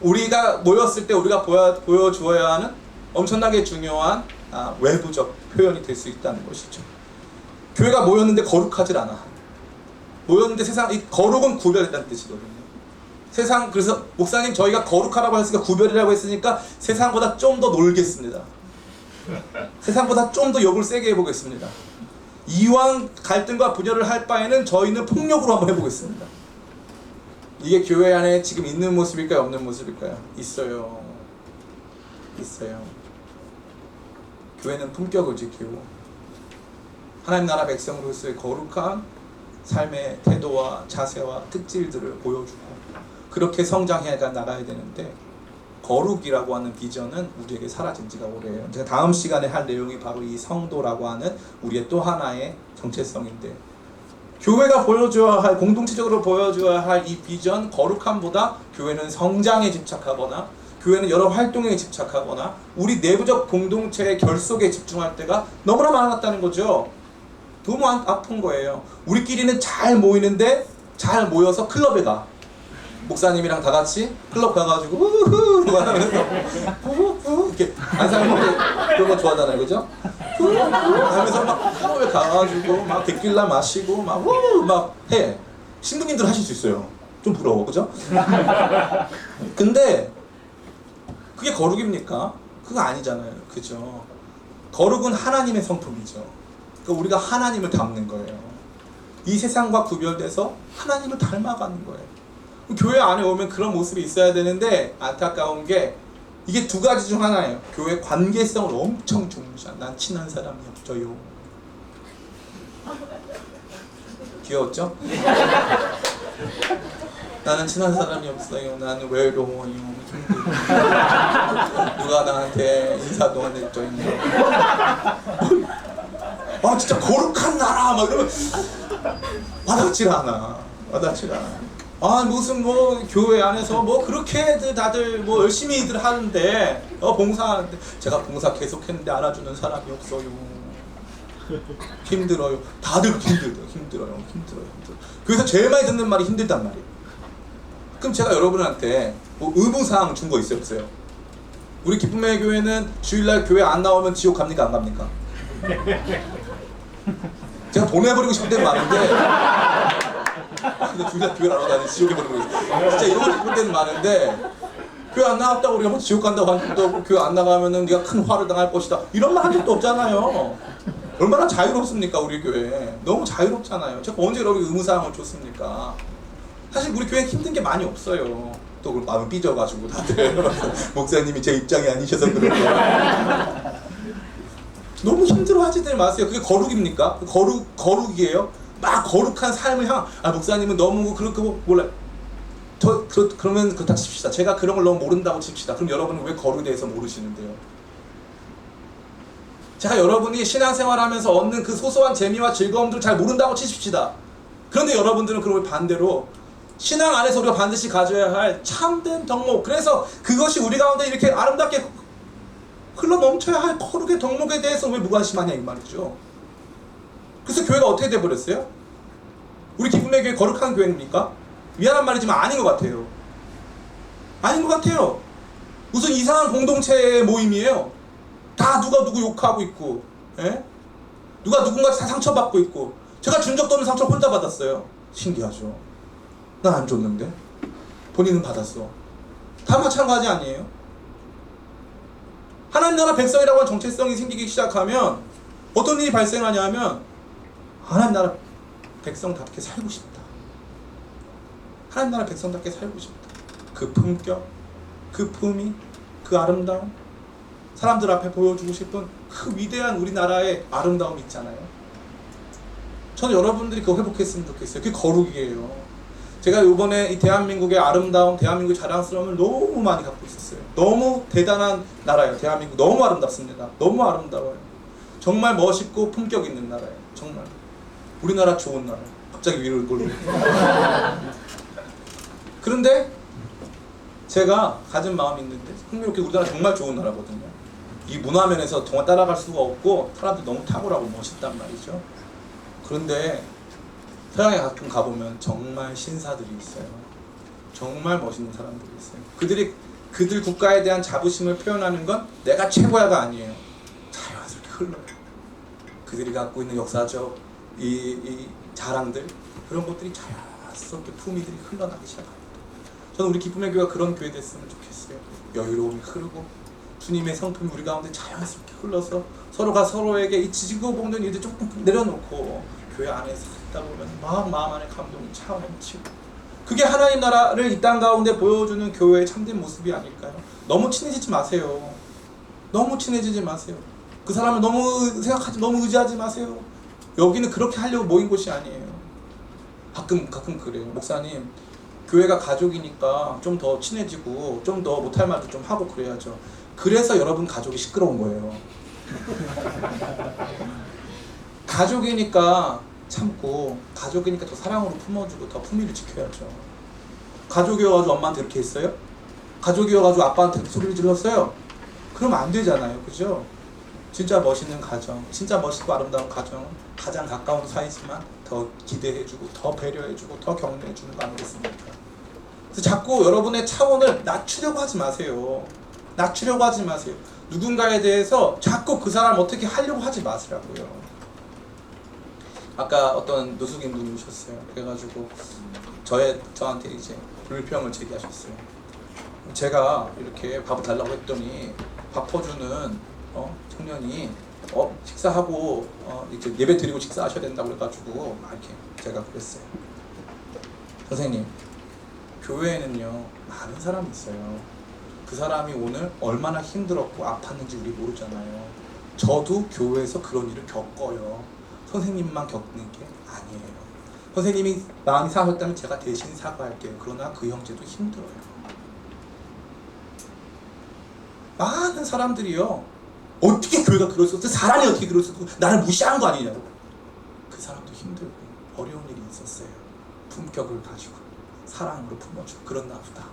Speaker 1: 우리가 모였을 때 우리가 보여주어야 하는 엄청나게 중요한 외부적 표현이 될 수 있다는 것이죠. 교회가 모였는데 거룩하질 않아. 모였는데 이 거룩은 구별했다는 뜻이거든요. 그래서 목사님 저희가 거룩하라고 했으니까 구별이라고 했으니까 세상보다 좀 더 놀겠습니다. 세상보다 좀 더 욕을 세게 해보겠습니다. 이왕 갈등과 분열을 할 바에는 저희는 폭력으로 한번 해보겠습니다. 이게 교회 안에 지금 있는 모습일까요? 없는 모습일까요? 있어요. 교회는 품격을 지키고 하나님 나라 백성으로서의 거룩한 삶의 태도와 자세와 특질들을 보여주고 그렇게 성장해 나가야 되는데 거룩이라고 하는 비전은 우리에게 사라진 지가 오래예요. 제가 다음 시간에 할 내용이 바로 이 성도라고 하는 우리의 또 하나의 정체성인데 교회가 보여줘야 할, 공동체적으로 보여줘야 할 이 비전, 거룩함보다 교회는 성장에 집착하거나 교회는 여러 활동에 집착하거나 우리 내부적 공동체의 결속에 집중할 때가 너무나 많았다는 거죠. 너무 아픈 거예요. 우리끼리는 잘 모이는데 잘 모여서 클럽에 가. 목사님이랑 다 같이 클럽 가가지고 우후 하면서 이렇게 안상인데 그런 거 좋아하잖아요, 그죠? 하면서 막 클럽에 가가지고 막 데킬라 마시고 막 해. 신부님들 하실 수 있어요. 좀 부러워, 그죠? 근데 그게 거룩입니까? 그거 아니잖아요, 그죠? 거룩은 하나님의 성품이죠. 그러니까 우리가 하나님을 닮는 거예요. 이 세상과 구별돼서 하나님을 닮아가는 거예요. 교회 안에 오면 그런 모습이 있어야 되는데 안타까운 게 이게 두 가지 중 하나예요. 교회 관계성을 엄청 중시한. 난 친한 사람이 없어요. 귀여웠죠? 나는 친한 사람이 없어요. 나는 외로워요. 힘들어요. 누가 나한테 인사도 안 해줘요. 진짜 거룩한 나라 막 이러면 와닿질 않아. 무슨 교회 안에서 그렇게들 다들 열심히들 하는데 봉사하는데 제가 봉사 계속했는데 알아주는 사람이 없어요. 힘들어요. 다들 힘들어요. 그래서 제일 많이 듣는 말이 힘들단 말이에요. 그럼 제가 여러분한테 의무사항 준 거 있어요, 없어요? 우리 기쁨의 교회는 주일날 교회 안 나오면 지옥 갑니까, 안 갑니까? 제가 보내버리고 싶은 데는 많은데 근데 주일날 교회를 안 나가니 지옥에 버리고 있어요. 진짜 이러고 싶은 데는 많은데 교회 안 나갔다고 우리가 뭐 지옥 간다고 한 적도 없고 교회 안 나가면은 네가 큰 화를 당할 것이다 이런 말 한 적도 없잖아요. 얼마나 자유롭습니까 우리 교회. 너무 자유롭잖아요. 제가 언제 여러분 의무사항을 줬습니까? 사실 우리 교회 힘든 게 많이 없어요. 또 마음이 삐져가지고 다들 목사님이 제 입장이 아니셔서 그런데 너무 힘들어하지들 마세요. 그게 거룩입니까? 거룩이에요? 막 거룩한 삶을 목사님은 너무 그렇게 몰라요. 그러면 그렇다 칩시다. 제가 그런 걸 너무 모른다고 칩시다. 그럼 여러분은 왜 거룩에 대해서 모르시는데요? 제가 여러분이 신앙생활하면서 얻는 그 소소한 재미와 즐거움들을 잘 모른다고 치십시다. 그런데 여러분들은 그걸 반대로 신앙 안에서 우리가 반드시 가져야 할 참된 덕목, 그래서 그것이 우리 가운데 이렇게 아름답게 흘러넘쳐야 할 거룩의 덕목에 대해서 왜 무관심하냐 이 말이죠. 그래서 교회가 어떻게 돼버렸어요? 우리 기쁨의 교회 거룩한 교회입니까? 미안한 말이지만 아닌 것 같아요. 아닌 것 같아요. 무슨 이상한 공동체의 모임이에요. 다 누가 누구 욕하고 있고, 누가 누군가 다 상처받고 있고. 제가 준 적도 없는 상처를 혼자 받았어요. 신기하죠. 난 안 줬는데 본인은 받았어. 다 마찬가지 아니에요? 하나님 나라 백성이라고 하는 정체성이 생기기 시작하면 어떤 일이 발생하냐면 하나님 나라 백성답게 살고 싶다. 하나님 나라 백성답게 살고 싶다. 그 품격, 그 품위, 그 아름다움, 사람들 앞에 보여주고 싶은 그 위대한 우리나라의 아름다움이 있잖아요. 저는 여러분들이 그거 회복했으면 좋겠어요. 그게 거룩이에요. 제가 이번에 이 대한민국의 아름다움, 대한민국의 자랑스러움을 너무 많이 갖고 있었어요. 너무 대단한 나라예요. 대한민국 너무 아름답습니다. 너무 아름다워요. 정말 멋있고 품격 있는 나라예요. 정말 우리나라 좋은 나라. 갑자기 위로 올리고 그런데 제가 가진 마음이 있는데 흥미롭게 우리나라 정말 좋은 나라거든요. 이 문화면에서 정말 따라갈 수가 없고 사람들이 너무 탁월하고 멋있단 말이죠. 그런데 서양에 가끔 가보면 정말 신사들이 있어요. 정말 멋있는 사람들이 있어요. 그들 국가에 대한 자부심을 표현하는 건 내가 최고야가 아니에요. 자연스럽게 흘러요. 그들이 갖고 있는 역사적 이 자랑들, 그런 것들이 자연스럽게 품위들이 흘러나기 시작합니다. 저는 우리 기쁨의 교회가 그런 교회 됐으면 좋겠어요. 여유로움이 흐르고 주님의 성품이 우리 가운데 자연스럽게 흘러서 서로가 서로에게 이 지지고 볶는 일들 조금 내려놓고 교회 안에서 있다 보면 마음 안에 감동이 차오르치고, 그게 하나님 나라를 이 땅 가운데 보여주는 교회의 참된 모습이 아닐까요? 너무 친해지지 마세요. 너무 친해지지 마세요. 그 사람을 너무 너무 의지하지 마세요. 여기는 그렇게 하려고 모인 곳이 아니에요. 가끔 그래요. 목사님, 교회가 가족이니까 좀 더 친해지고 좀 더 못할 말도 좀 하고 그래야죠. 그래서 여러분 가족이 시끄러운 거예요. 가족이니까 참고, 가족이니까 더 사랑으로 품어주고 더 품위를 지켜야죠. 가족이어가지고 엄마한테 이렇게 했어요? 가족이어가지고 아빠한테 소리를 질렀어요? 그러면 안 되잖아요. 그죠? 진짜 멋있는 가정, 진짜 멋있고 아름다운 가정은 가장 가까운 사이지만 더 기대해주고 더 배려해주고 더 격려해주는 거 아니겠습니까? 그래서 자꾸 여러분의 차원을 낮추려고 하지 마세요. 낮추려고 하지 마세요. 누군가에 대해서 자꾸 그 사람 어떻게 하려고 하지 마시라고요. 아까 어떤 노숙인 분이 오셨어요. 그래가지고 저한테 이제 불평을 제기하셨어요. 제가 이렇게 밥을 달라고 했더니 밥 퍼주는 청년이 식사하고 이제 예배 드리고 식사하셔야 된다고 그래가지고 이렇게 제가 그랬어요. 선생님, 교회에는요 많은 사람이 있어요. 그 사람이 오늘 얼마나 힘들었고 아팠는지 우리 모르잖아요. 저도 교회에서 그런 일을 겪어요. 선생님만 겪는 게 아니에요. 선생님이 마음이 상하셨다면 제가 대신 사과할게요. 그러나 그 형제도 힘들어요. 많은 사람들이요, 어떻게 교회가 그럴 수 없어? 사람이 어떻게 그럴 수 없어? 나를 무시한 거 아니냐고. 그 사람도 힘들고 어려운 일이 있었어요. 품격을 가지고 사랑으로 품어주고 그랬나 보다.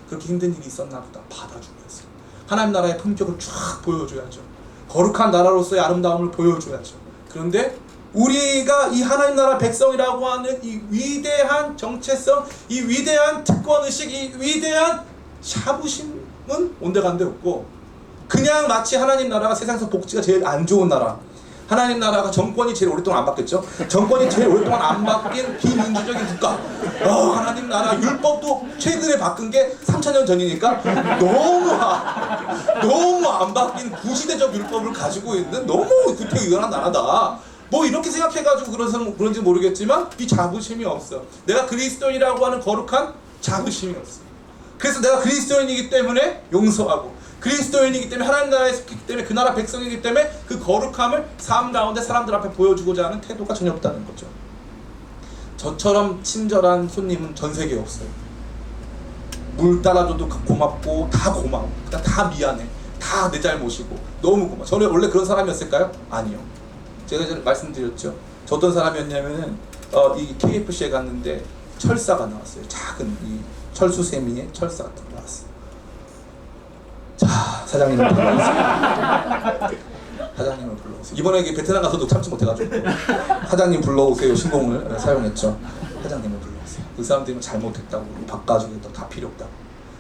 Speaker 1: 그렇게 힘든 일이 있었나 보다. 받아주면서 하나님 나라의 품격을 쫙 보여줘야죠. 거룩한 나라로서의 아름다움을 보여줘야죠. 그런데 우리가 이 하나님 나라 백성이라고 하는 이 위대한 정체성, 이 위대한 특권의식, 이 위대한 자부심은 온데간데 없고, 그냥 마치 하나님 나라가 세상에서 복지가 제일 안 좋은 나라, 하나님 나라가 정권이 제일 오랫동안 안 바뀌었죠. 정권이 제일 오랫동안 안 바뀐 비민주적인 국가. 하나님 나라 율법도 최근에 바꾼 게 3000년 전이니까 너무 안 바뀐 구시대적 율법을 가지고 있는 너무 구태의연한 나라다. 뭐 이렇게 생각해가지고 그런지 모르겠지만 이 자부심이 없어. 내가 그리스도인이라고 하는 거룩한 자부심이 없어. 그래서 내가 그리스도인이기 때문에 용서하고, 그리스도인이기 때문에 하나님 나라에 속했기 때문에 그 나라 백성이기 때문에 그 거룩함을 삶 가운데 사람들 앞에 보여주고자 하는 태도가 전혀 없다는 거죠. 저처럼 친절한 손님은 전 세계에 없어요. 물 따라줘도 고맙고 다 고마워. 다 미안해. 다 내 잘못이고 너무 고마워. 저는 원래 그런 사람이었을까요? 아니요. 제가 이제 말씀드렸죠. 저 어떤 사람이었냐면은 이 KFC에 갔는데 철사가 나왔어요. 작은 이 철수세미의 철사 같은 거 나왔어요. 자, 사장님을 불러오세요. 사장님을 불러오세요. 이번에 베트남 가서도 참지 못해가지고 사장님 불러오세요 신공을 사용했죠. 사장님을 불러오세요. 그 사람들이 잘못했다고 바꿔주겠다고 다 필요 없다고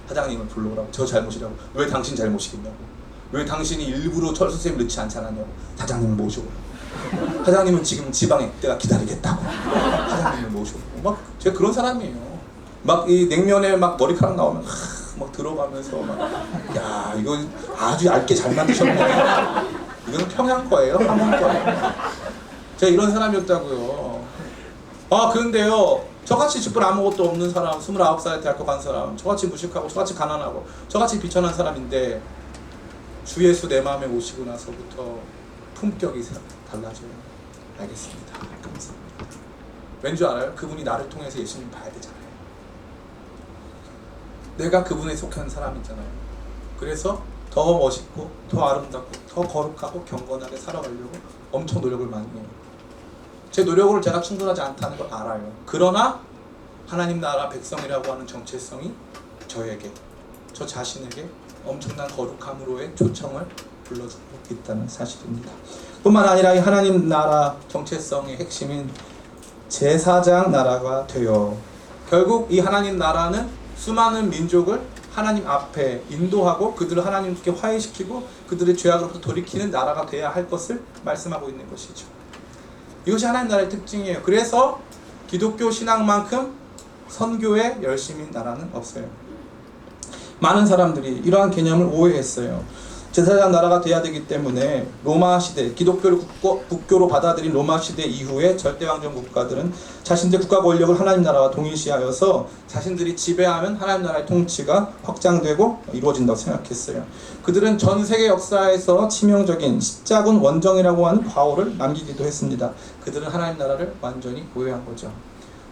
Speaker 1: 사장님을 불러오라고. 저 잘못이라고. 왜 당신 잘못이겠냐고. 왜 당신이 일부러 철수세미 넣지 않지 않았냐고. 사장님을 모셔오라고. 사장님은 지금 지방에 내가 기다리겠다고. 사장님을 모셔오고. 막 제가 그런 사람이에요. 막 이 냉면에 막 머리카락 나오면 막 들어가면서 막, 야 이거 아주 얇게 잘 만드셨네. 이거는 평양 거예요? 함흥 거예요? 제가 이런 사람이었다고요. 그런데요, 저같이 집을 아무것도 없는 사람, 29살에 대학교 간 사람, 저같이 무식하고 저같이 가난하고 저같이 비천한 사람인데 주 예수 내 마음에 오시고 나서부터 품격이 달라져요. 알겠습니다. 감사합니다. 왠지 알아요? 그분이 나를 통해서 예수님 봐야 되잖아요. 내가 그분에 속한 사람이잖아요. 그래서 더 멋있고 더 아름답고 더 거룩하고 경건하게 살아가려고 엄청 노력을 많이 해요. 제 노력으로 제가 충분하지 않다는 걸 알아요. 그러나 하나님 나라 백성이라고 하는 정체성이 저에게, 저 자신에게 엄청난 거룩함으로의 초청을 불러주고 있다는 사실입니다. 뿐만 아니라 이 하나님 나라 정체성의 핵심인 제사장 나라가 되어, 결국 이 하나님 나라는 수많은 민족을 하나님 앞에 인도하고 그들을 하나님께 화해시키고 그들의 죄악으로부터 돌이키는 나라가 돼야 할 것을 말씀하고 있는 것이죠. 이것이 하나님 나라의 특징이에요. 그래서 기독교 신앙만큼 선교에 열심인 나라는 없어요. 많은 사람들이 이러한 개념을 오해했어요. 제사장 나라가 돼야 되기 때문에 로마 시대, 기독교를 국교로 받아들인 로마 시대 이후에 절대왕정 국가들은 자신들 국가 권력을 하나님 나라와 동일시하여서 자신들이 지배하면 하나님 나라의 통치가 확장되고 이루어진다고 생각했어요. 그들은 전 세계 역사에서 치명적인 십자군 원정이라고 하는 과오를 남기기도 했습니다. 그들은 하나님 나라를 완전히 오해한 거죠.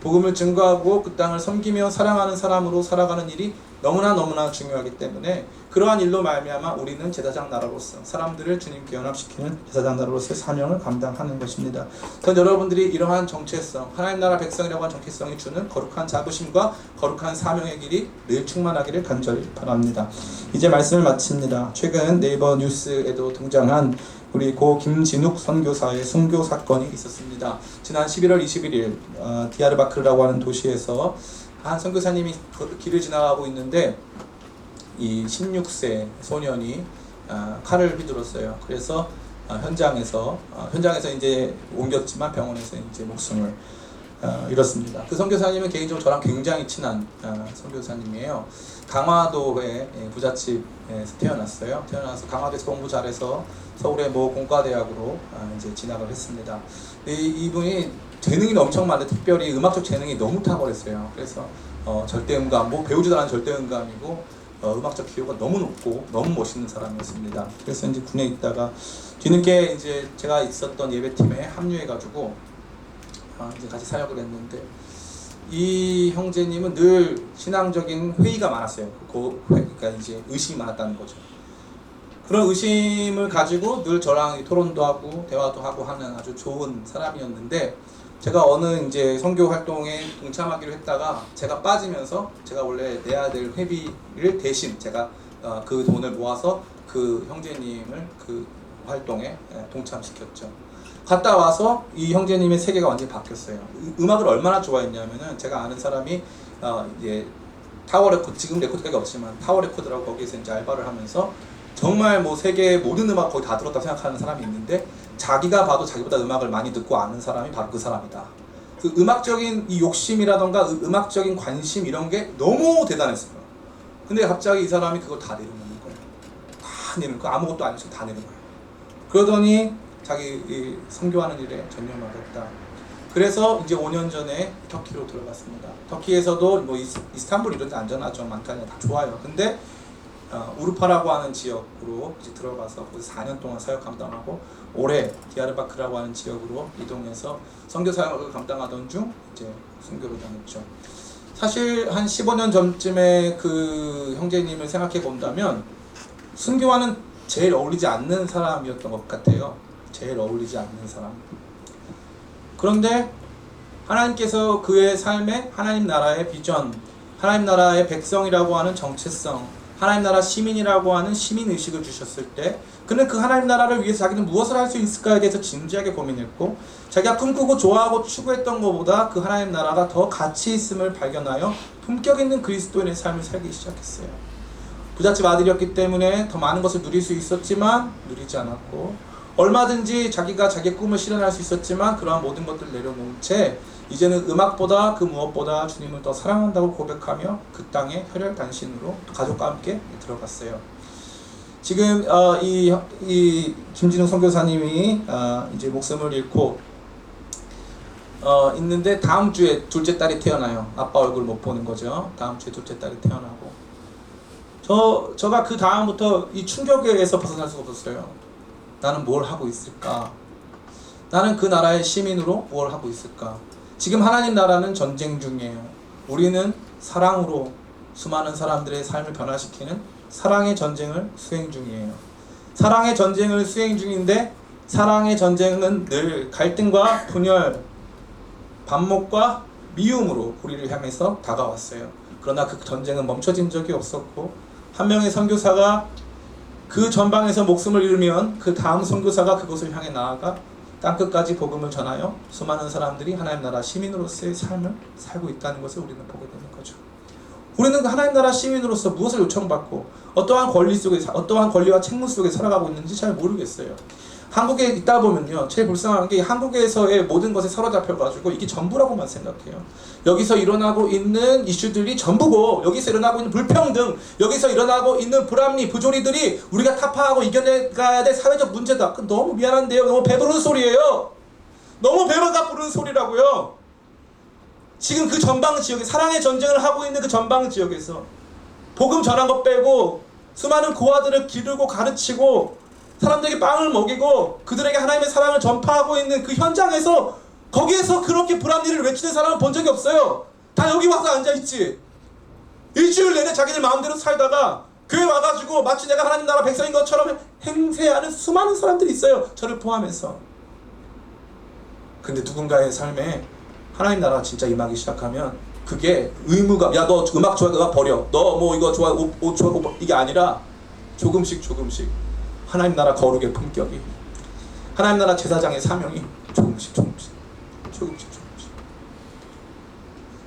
Speaker 1: 복음을 증거하고 그 땅을 섬기며 사랑하는 사람으로 살아가는 일이 너무나 중요하기 때문에 그러한 일로 말미암아 우리는 제사장 나라로서 사람들을 주님께 연합시키는 제사장 나라로서의 사명을 감당하는 것입니다. 전 여러분들이 이러한 정체성, 하나님 나라 백성이라고 하는 정체성이 주는 거룩한 자부심과 거룩한 사명의 길이 늘 충만하기를 간절히 바랍니다. 이제 말씀을 마칩니다. 최근 네이버 뉴스에도 등장한 우리 고 김진욱 선교사의 순교 사건이 있었습니다. 지난 11월 21일 디아르바크르라고 하는 도시에서 한 선교사님이 길을 지나가고 있는데 이 16세 소년이 칼을 휘둘렀어요. 그래서 현장에서 이제 옮겼지만 병원에서 이제 목숨을 잃었습니다. 그 선교사님은 개인적으로 저랑 굉장히 친한 선교사님이에요. 강화도의 부잣집에서 태어났어요. 태어나서 강화도에서 공부 잘해서 서울의 모 공과대학으로 이제 진학을 했습니다. 이분이 재능이 엄청 많은데 특별히 음악적 재능이 너무 탁월했어요. 그래서 절대음감, 뭐 배우지도 않은 절대음감이고 음악적 기호가 너무 높고 너무 멋있는 사람이었습니다. 그래서 이제 군에 있다가 뒤늦게 이제 제가 있었던 예배팀에 합류해가지고 이제 같이 사역을 했는데 이 형제님은 늘 신앙적인 회의가 많았어요. 그러니까 이제 의심이 많았다는 거죠. 그런 의심을 가지고 늘 저랑 토론도 하고 대화도 하고 하는 아주 좋은 사람이었는데 제가 어느 이제 선교 활동에 동참하기로 했다가 제가 빠지면서 제가 원래 내야 될 회비를 대신 제가 그 돈을 모아서 그 형제님을 그 활동에 동참시켰죠. 갔다 와서 이 형제님의 세계가 완전히 바뀌었어요. 음악을 얼마나 좋아했냐면은 제가 아는 사람이 이제 타워 레코드, 지금 레코드 가게 없지만 타워 레코드라고 거기에서 이제 알바를 하면서 정말 뭐 세계의 모든 음악 거의 다 들었다고 생각하는 사람이 있는데 자기가 봐도 자기보다 음악을 많이 듣고 아는 사람이 바로 그 사람이다. 그 음악적인 이 욕심이라던가 음악적인 관심 이런 게 너무 대단했어요. 근데 갑자기 이 사람이 그걸 다 내려놓는 거예요. 다 내려놓고 아무것도 안 해서 다 내려놓은 거예요. 그러더니 자기 선교하는 일에 전념하겠다. 그래서 이제 5년 전에 터키로 들어갔습니다. 터키에서도 뭐 이스탄불 이런 데 안전하죠. 많다니 다 좋아요. 근데 우르파라고 하는 지역으로 이제 들어가서 거기서 4년 동안 사역 감당하고 올해 디아르바크라고 하는 지역으로 이동해서 선교 사역을 감당하던 중 이제 순교를 당했죠. 사실 한 15년 전쯤에 그 형제님을 생각해 본다면 순교와는 제일 어울리지 않는 사람이었던 것 같아요. 제일 어울리지 않는 사람. 그런데 하나님께서 그의 삶에 하나님 나라의 비전, 하나님 나라의 백성이라고 하는 정체성, 하나님 나라 시민이라고 하는 시민의식을 주셨을 때 그는 그 하나님 나라를 위해서 자기는 무엇을 할 수 있을까에 대해서 진지하게 고민했고 자기가 꿈꾸고 좋아하고 추구했던 것보다 그 하나님 나라가 더 가치 있음을 발견하여 품격 있는 그리스도인의 삶을 살기 시작했어요. 부잣집 아들이었기 때문에 더 많은 것을 누릴 수 있었지만 누리지 않았고 얼마든지 자기가 자기의 꿈을 실현할 수 있었지만 그러한 모든 것들을 내려놓은 채 이제는 음악보다 그 무엇보다 주님을 더 사랑한다고 고백하며 그 땅에 혈혈단신으로 가족과 함께 들어갔어요. 지금 이 김진웅 선교사님이 이제 목숨을 잃고 있는데 다음 주에 둘째 딸이 태어나요. 아빠 얼굴 못 보는 거죠. 다음 주에 둘째 딸이 태어나고 저가 그 다음부터 이 충격에서 벗어날 수가 없었어요. 나는 뭘 하고 있을까? 나는 그 나라의 시민으로 뭘 하고 있을까? 지금 하나님 나라는 전쟁 중이에요. 우리는 사랑으로 수많은 사람들의 삶을 변화시키는 사랑의 전쟁을 수행 중이에요. 사랑의 전쟁을 수행 중인데 사랑의 전쟁은 늘 갈등과 분열, 반목과 미움으로 우리를 향해서 다가왔어요. 그러나 그 전쟁은 멈춰진 적이 없었고 한 명의 선교사가 그 전방에서 목숨을 잃으면 그 다음 선교사가 그곳을 향해 나아가 땅끝까지 복음을 전하여 수많은 사람들이 하나님 나라 시민으로서의 삶을 살고 있다는 것을 우리는 보게 되는 거죠. 우리는 그 하나님 나라 시민으로서 무엇을 요청받고 어떠한 권리 속에 어떠한 권리와 책무 속에 살아가고 있는지 잘 모르겠어요. 한국에 있다 보면요, 제일 불쌍한 게 한국에서의 모든 것에 사로잡혀가지고 이게 전부라고만 생각해요. 여기서 일어나고 있는 이슈들이 전부고, 여기서 일어나고 있는 불평등, 여기서 일어나고 있는 불합리, 부조리들이 우리가 타파하고 이겨내가야 될 사회적 문제다. 너무 미안한데요, 너무 배부른 소리예요. 너무 배가 부른 소리라고요. 지금 그 전방 지역에 사랑의 전쟁을 하고 있는 그 전방 지역에서 복음 전한 것 빼고 수많은 고아들을 기르고 가르치고 사람들에게 빵을 먹이고 그들에게 하나님의 사랑을 전파하고 있는 그 현장에서, 거기에서 그렇게 불합리를 외치는 사람은 본 적이 없어요. 다 여기 와서 앉아있지. 일주일 내내 자기들 마음대로 살다가 교회 와가지고 마치 내가 하나님 나라 백성인 것처럼 행세하는 수많은 사람들이 있어요. 저를 포함해서. 근데 누군가의 삶에 하나님 나라가 진짜 임하기 시작하면 그게 의무가, 야 너 음악 좋아, 음악 버려, 너 뭐 이거 좋아, 옷 좋아, 이게 아니라 조금씩 하나님 나라 거룩의 품격이, 하나님 나라 제사장의 사명이 조금씩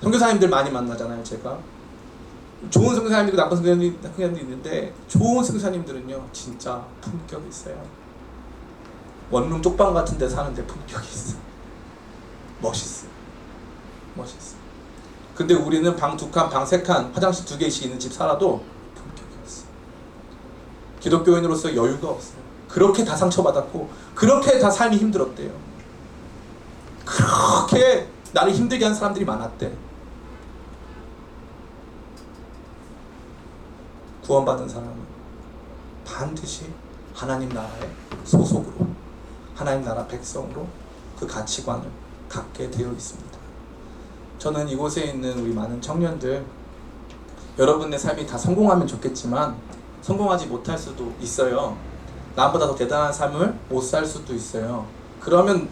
Speaker 1: 선교사님들 많이 만나잖아요. 제가 좋은 선교사님들이 나쁜 선교사님들이 있는데, 좋은 선교사님들은요 진짜 품격이 있어요. 원룸 쪽방 같은 데 사는데 품격이 있어. 멋있어. 근데 우리는 방 2칸, 방 3칸, 화장실 2개씩 있는 집 살아도 품격이 없어. 기독교인으로서 여유가 없어요. 그렇게 다 상처받았고 그렇게 다 삶이 힘들었대요. 그렇게 나를 힘들게 한 사람들이 많았대. 구원받은 사람은 반드시 하나님 나라의 소속으로, 하나님 나라 백성으로 그 가치관을 갖게 되어 있습니다. 저는 이곳에 있는 우리 많은 청년들, 여러분의 삶이 다 성공하면 좋겠지만 성공하지 못할 수도 있어요. 남보다 더 대단한 삶을 못 살 수도 있어요. 그러면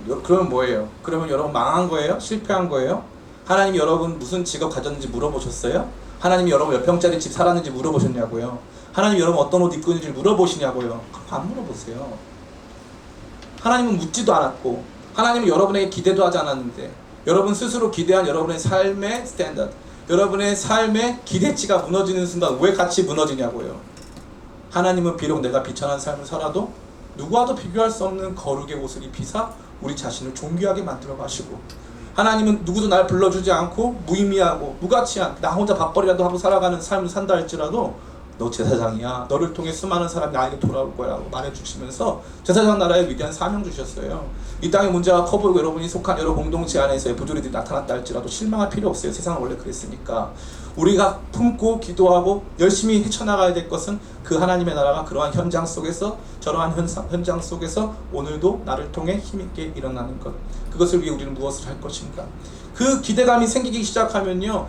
Speaker 1: 뭐예요? 그러면 여러분 망한 거예요? 실패한 거예요? 하나님이 여러분 무슨 직업 가졌는지 물어보셨어요? 하나님이 여러분 몇 평짜리 집 살았는지 물어보셨냐고요? 하나님이 여러분 어떤 옷 입고 있는지 물어보시냐고요? 안 물어보세요. 하나님은 묻지도 않았고, 하나님은 여러분에게 기대도 하지 않았는데, 여러분 스스로 기대한 여러분의 삶의 스탠다드, 여러분의 삶의 기대치가 무너지는 순간 왜 같이 무너지냐고요? 하나님은 비록 내가 비천한 삶을 살아도 누구와도 비교할 수 없는 거룩의 옷을 입히사 우리 자신을 존귀하게 만들어 가시고, 하나님은 누구도 날 불러주지 않고 무의미하고 무가치한 나 혼자 밥벌이라도 하고 살아가는 삶을 산다 할지라도 너 제사장이야, 너를 통해 수많은 사람이 나에게 돌아올 거야 라고 말해주시면서 제사장 나라에 위대한 사명 주셨어요. 이 땅의 문제가 커 보이고 여러분이 속한 여러 공동체 안에서의 부조리들이 나타났다 할지라도 실망할 필요 없어요. 세상은 원래 그랬으니까. 우리가 품고 기도하고 열심히 헤쳐나가야 될 것은 그 하나님의 나라가 그러한 현장 속에서, 저러한 현장 속에서 오늘도 나를 통해 힘있게 일어나는 것, 그것을 위해 우리는 무엇을 할 것인가. 그 기대감이 생기기 시작하면요,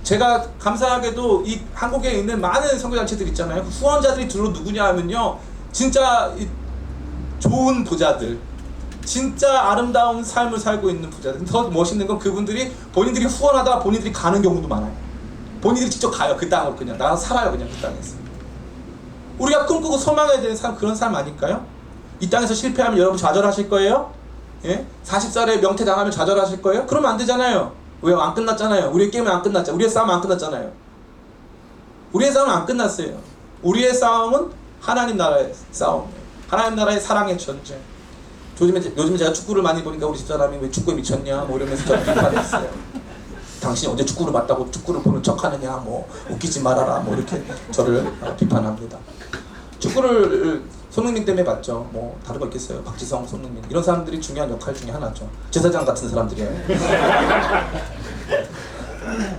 Speaker 1: 제가 감사하게도 이 한국에 있는 많은 선교단체들 있잖아요. 후원자들이 주로 누구냐 하면요, 진짜 좋은 부자들, 진짜 아름다운 삶을 살고 있는 부자들. 더 멋있는 건 그분들이 본인들이 후원하다가 본인들이 가는 경우도 많아요. 본인들이 직접 가요. 그 땅으로 그냥 나가서 살아요. 그냥 그 땅에서. 우리가 꿈꾸고 소망해야 되는 삶, 그런 삶 아닐까요? 이 땅에서 실패하면 여러분 좌절하실 거예요? 예? 40살에 명퇴당하면 좌절하실 거예요? 그러면 안 되잖아요. 왜? 안 끝났잖아요. 우리의 게임은 안 끝났잖아요. 우리의 싸움은 안 끝났잖아요. 우리의 싸움은 안 끝났어요. 우리의 싸움은 하나님 나라의 싸움이에요. 하나님 나라의 사랑의 전쟁. 요즘에 제가 축구를 많이 보니까 우리 집사람이 왜 축구에 미쳤냐 뭐 이러면서 저를 비판했어요. 당신이 언제 축구를 봤다고 축구를 보는 척하느냐, 뭐 웃기지 말아라, 뭐 이렇게 저를 비판합니다. 축구를 손흥민 때문에 봤죠. 뭐 다른 거 있겠어요. 박지성, 손흥민 이런 사람들이 중요한 역할 중에 하나죠. 제사장 같은 사람들이에요.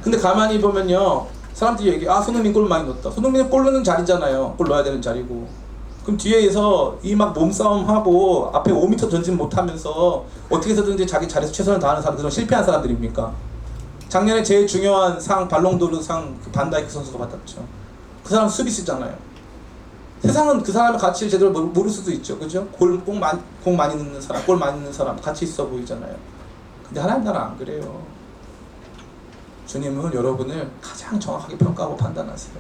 Speaker 1: 근데 가만히 보면요, 사람들이 얘기해, 아 손흥민 골 많이 넣었다. 손흥민은 골 넣는 자리잖아요. 골 넣어야 되는 자리고. 그럼 뒤에서 이 막 몸싸움하고 앞에 5m 전진 못하면서 어떻게 해서든지 자기 자리에서 최선을 다하는 사람들은 실패한 사람들입니까? 작년에 제일 중요한 상, 발롱도르 상, 그 반다이크 선수가 받았죠. 그 사람 수비수잖아요. 세상은 그 사람의 가치를 제대로 모를 수도 있죠. 그죠? 공 많이 넣는 사람, 골 많이 넣는 사람 가치 있어 보이잖아요. 근데 하나님 나라 안 그래요. 주님은 여러분을 가장 정확하게 평가하고 판단하세요.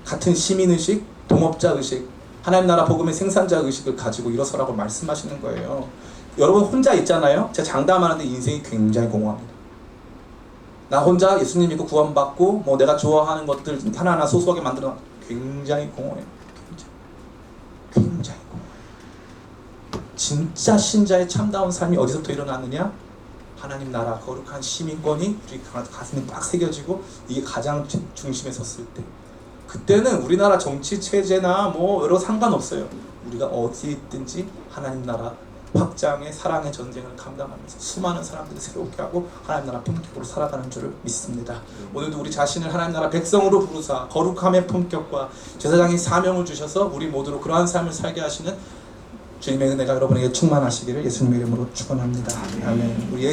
Speaker 1: 같은 시민의식, 동업자의식, 하나님 나라 복음의 생산자 의식을 가지고 일어서라고 말씀하시는 거예요. 여러분 혼자 있잖아요. 제가 장담하는데 인생이 굉장히 공허합니다. 나 혼자 예수님 믿고 구원받고 뭐 내가 좋아하는 것들 하나하나 소소하게 만들어 굉장히 공허해요. 굉장히 공허해요. 진짜 신자의 참다운 삶이 어디서부터 일어나느냐? 하나님 나라 거룩한 시민권이 우리 가슴에 딱 새겨지고 이게 가장 중심에 섰을 때, 그때는 우리나라 정치 체제나 뭐 여러 상관없어요. 우리가 어디 있든지 하나님 나라 확장의 사랑의 전쟁을 감당하면서 수많은 사람들을 새롭게 하고 하나님 나라 품격으로 살아가는 줄을 믿습니다. 오늘도 우리 자신을 하나님 나라 백성으로 부르사 거룩함의 품격과 제사장의 사명을 주셔서 우리 모두로 그러한 삶을 살게 하시는 주님의 은혜가 여러분에게 충만하시기를 예수님의 이름으로 축원합니다. 아멘. 우리